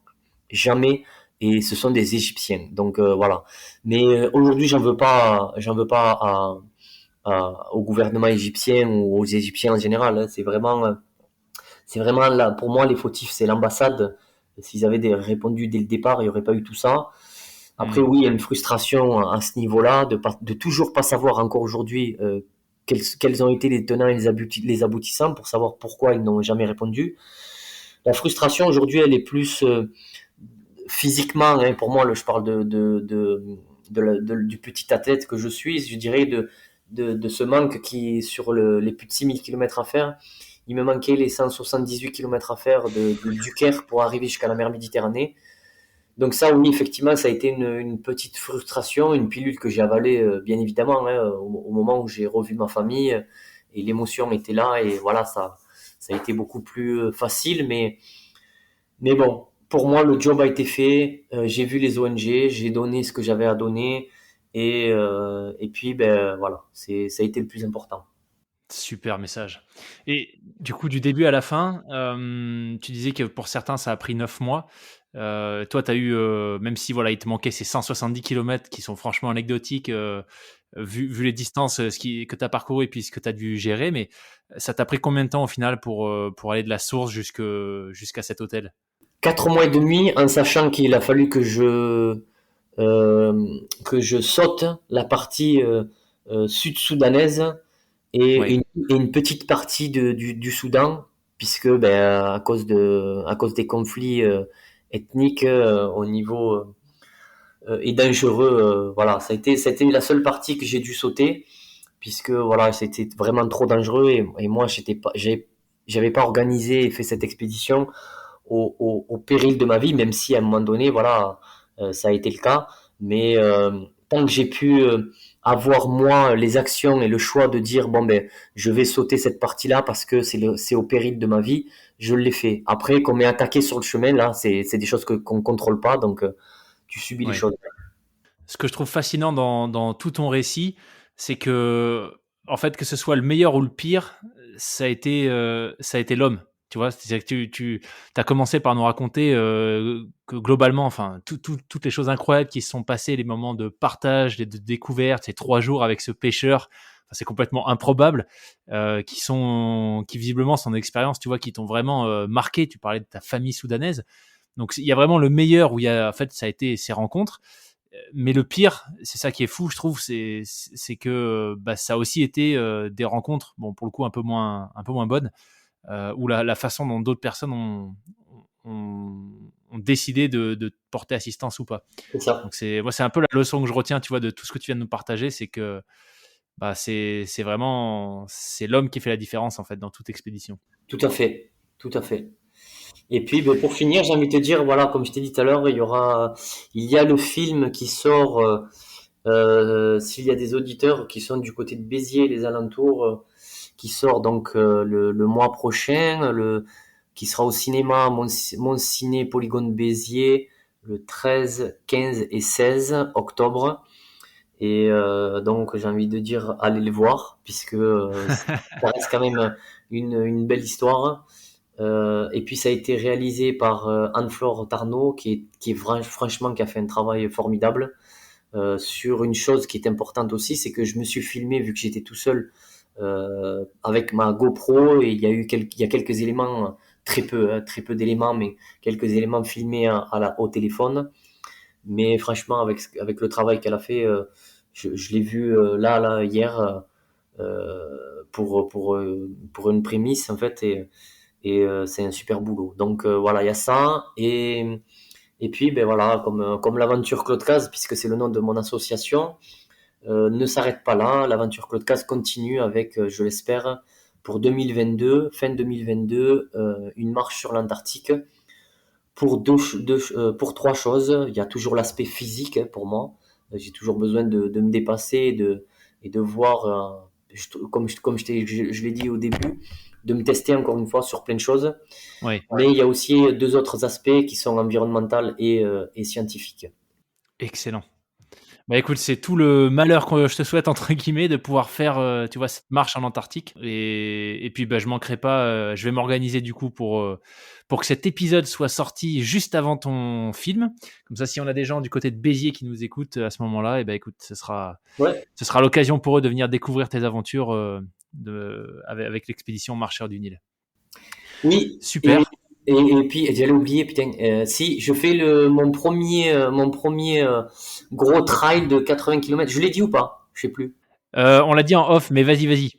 jamais. Et ce sont des Égyptiens, donc voilà. Mais aujourd'hui, j'en veux pas au gouvernement égyptien ou aux Égyptiens en général, hein. C'est vraiment là, pour moi, les fautifs, c'est l'ambassade. S'ils avaient répondu dès le départ, il n'y aurait pas eu tout ça. Après, Hmm. oui, il y a une frustration à ce niveau-là, de toujours pas savoir encore aujourd'hui quels ont été les tenants et les aboutissants pour savoir pourquoi ils n'ont jamais répondu. La frustration aujourd'hui, elle est plus physiquement, hein. Pour moi, je parle du petit athlète que je suis, je dirais de ce manque qui, sur les plus de 6 000 kilomètres à faire, il me manquait les 178 kilomètres à faire du Caire pour arriver jusqu'à la mer Méditerranée. Donc ça, oui, effectivement, ça a été une petite frustration, une pilule que j'ai avalée, bien évidemment, hein, au moment où j'ai revu ma famille, et l'émotion était là, et voilà, ça a été beaucoup plus facile, mais bon, pour moi, le job a été fait. J'ai vu les ONG, j'ai donné ce que j'avais à donner. Et puis, ben voilà, ça a été le plus important. Super message. Et du coup, du début à la fin, tu disais que pour certains, ça a pris 9 mois. Toi, tu as eu, même si voilà, il te manquait ces 170 kilomètres qui sont franchement anecdotiques, vu les distances que tu as parcouru et puis ce que tu as dû gérer, mais ça t'a pris combien de temps au final pour aller de la source jusqu'à cet hôtel? 4 mois et demi, en sachant qu'il a fallu que je saute la partie sud-soudanaise et Oui, une petite partie du Soudan, puisque ben, à cause des conflits ethniques au niveau et dangereux. Voilà, ça a été la seule partie que j'ai dû sauter, puisque voilà, c'était vraiment trop dangereux et moi, j'avais pas organisé et fait cette expédition au péril de ma vie, même si à un moment donné, voilà, ça a été le cas. Mais tant que j'ai pu avoir moi les actions et le choix de dire bon ben je vais sauter cette partie-là parce que c'est au péril de ma vie, je l'ai fait. Après qu'on m'ait attaqué sur le chemin, là, c'est des choses qu'on contrôle pas, donc tu subis les oui. choses. Ce que je trouve fascinant dans tout ton récit, c'est que, en fait, que ce soit le meilleur ou le pire, ça a été l'homme. Tu vois, c'est-à-dire que tu as commencé par nous raconter que globalement, enfin, toutes les choses incroyables qui se sont passées, les moments de partage, de découverte, ces 3 jours avec ce pêcheur, enfin, c'est complètement improbable, qui visiblement sont des expériences, tu vois, qui t'ont vraiment marqué. Tu parlais de ta famille soudanaise. Donc, il y a vraiment le meilleur où il y a, en fait, ça a été ces rencontres. Mais le pire, c'est ça qui est fou, je trouve, c'est que ça a aussi été des rencontres, bon, pour le coup, un peu moins bonnes, où la façon dont d'autres personnes ont, ont décidé de te porter assistance ou pas. C'est ça. Donc, moi, c'est un peu la leçon que je retiens, tu vois, de tout ce que tu viens de nous partager, c'est que bah c'est vraiment c'est l'homme qui fait la différence en fait dans toute expédition. Tout à fait, tout à fait. Et puis, ben, pour finir, j'ai envie de te dire, voilà, comme je t'ai dit tout à l'heure, il y a le film qui sort. S'il y a des auditeurs qui sont du côté de Béziers, les alentours, qui sort donc le mois prochain, qui sera au cinéma Mon Ciné Polygone Béziers le 13, 15 et 16 octobre. Et donc j'ai envie de dire allez le voir puisque ça reste quand même une belle histoire. Et puis ça a été réalisé par Anne-Flore Tarnot franchement qui a fait un travail formidable sur une chose qui est importante aussi, c'est que je me suis filmé vu que j'étais tout seul avec ma GoPro et il y a quelques éléments très peu d'éléments mais quelques éléments filmés au téléphone. Mais franchement avec le travail qu'elle a fait, je l'ai vu là hier pour une prémisse en fait et c'est un super boulot. Donc voilà, il y a ça et puis ben voilà, comme l'aventure Claude Caz, puisque c'est le nom de mon association, ne s'arrête pas là. L'aventure Claude Caz continue avec, je l'espère, pour 2022, fin 2022, une marche sur l'Antarctique pour trois choses. Il y a toujours l'aspect physique pour moi. J'ai toujours besoin de me dépasser et de voir, comme je l'ai dit au début, de me tester encore une fois sur plein de choses. Oui. Mais il y a aussi deux autres aspects qui sont environnemental et scientifique. Excellent. Bah écoute, c'est tout le malheur que je te souhaite entre guillemets de pouvoir faire, tu vois, cette marche en Antarctique. Et puis bah je manquerai pas. Je vais m'organiser du coup pour que cet épisode soit sorti juste avant ton film. Comme ça, si on a des gens du côté de Béziers qui nous écoutent à ce moment-là, et ben écoute, ce sera l'occasion pour eux de venir découvrir tes aventures avec l'expédition Marcheurs du Nil. Oui. Super. Et puis j'allais oublier, putain, si je fais mon premier gros trail de 80 km, je l'ai dit ou pas? Je sais plus. On l'a dit en off, mais vas-y.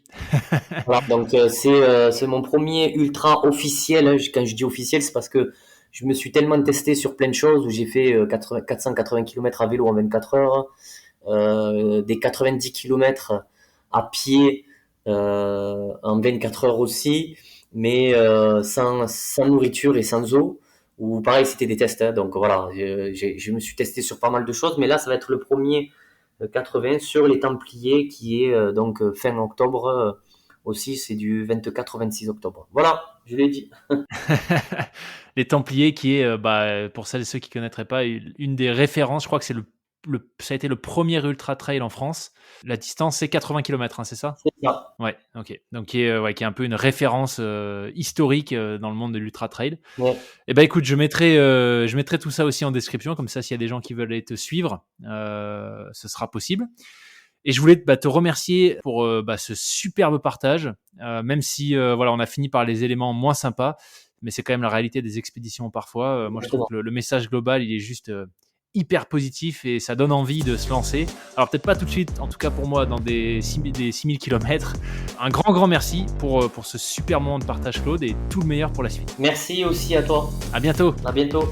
Voilà, donc c'est mon premier ultra officiel. Hein. Quand je dis officiel, c'est parce que je me suis tellement testé sur plein de choses où j'ai fait 480 km à vélo en 24 heures, des 90 km à pied en 24 heures aussi, mais sans nourriture et sans eau. Ou pareil, c'était des tests. Hein. Donc voilà, je me suis testé sur pas mal de choses, mais là, ça va être le premier 80 sur les Templiers qui est donc fin octobre aussi, c'est du 24 au 26 octobre. Voilà, je l'ai dit. Les Templiers qui est, pour celles et ceux qui ne connaîtraient pas, une des références. Je crois que c'est ça a été le premier ultra trail en France. La distance, c'est 80 km, hein, c'est ça? C'est ça. Ouais, ok. Donc qui est un peu une référence historique dans le monde de l'ultra trail. Ouais. Et ben écoute, je mettrai tout ça aussi en description, comme ça s'il y a des gens qui veulent aller te suivre, ce sera possible. Et je voulais te remercier pour ce superbe partage, même si voilà, on a fini par les éléments moins sympas, mais c'est quand même la réalité des expéditions parfois. Moi, je trouve que le message global, il est juste hyper positif et ça donne envie de se lancer. Alors peut-être pas tout de suite, en tout cas pour moi, dans des 6000 km. Un grand merci pour ce super moment de partage, Claude, et tout le meilleur pour la suite. Merci aussi à toi. À bientôt. À bientôt.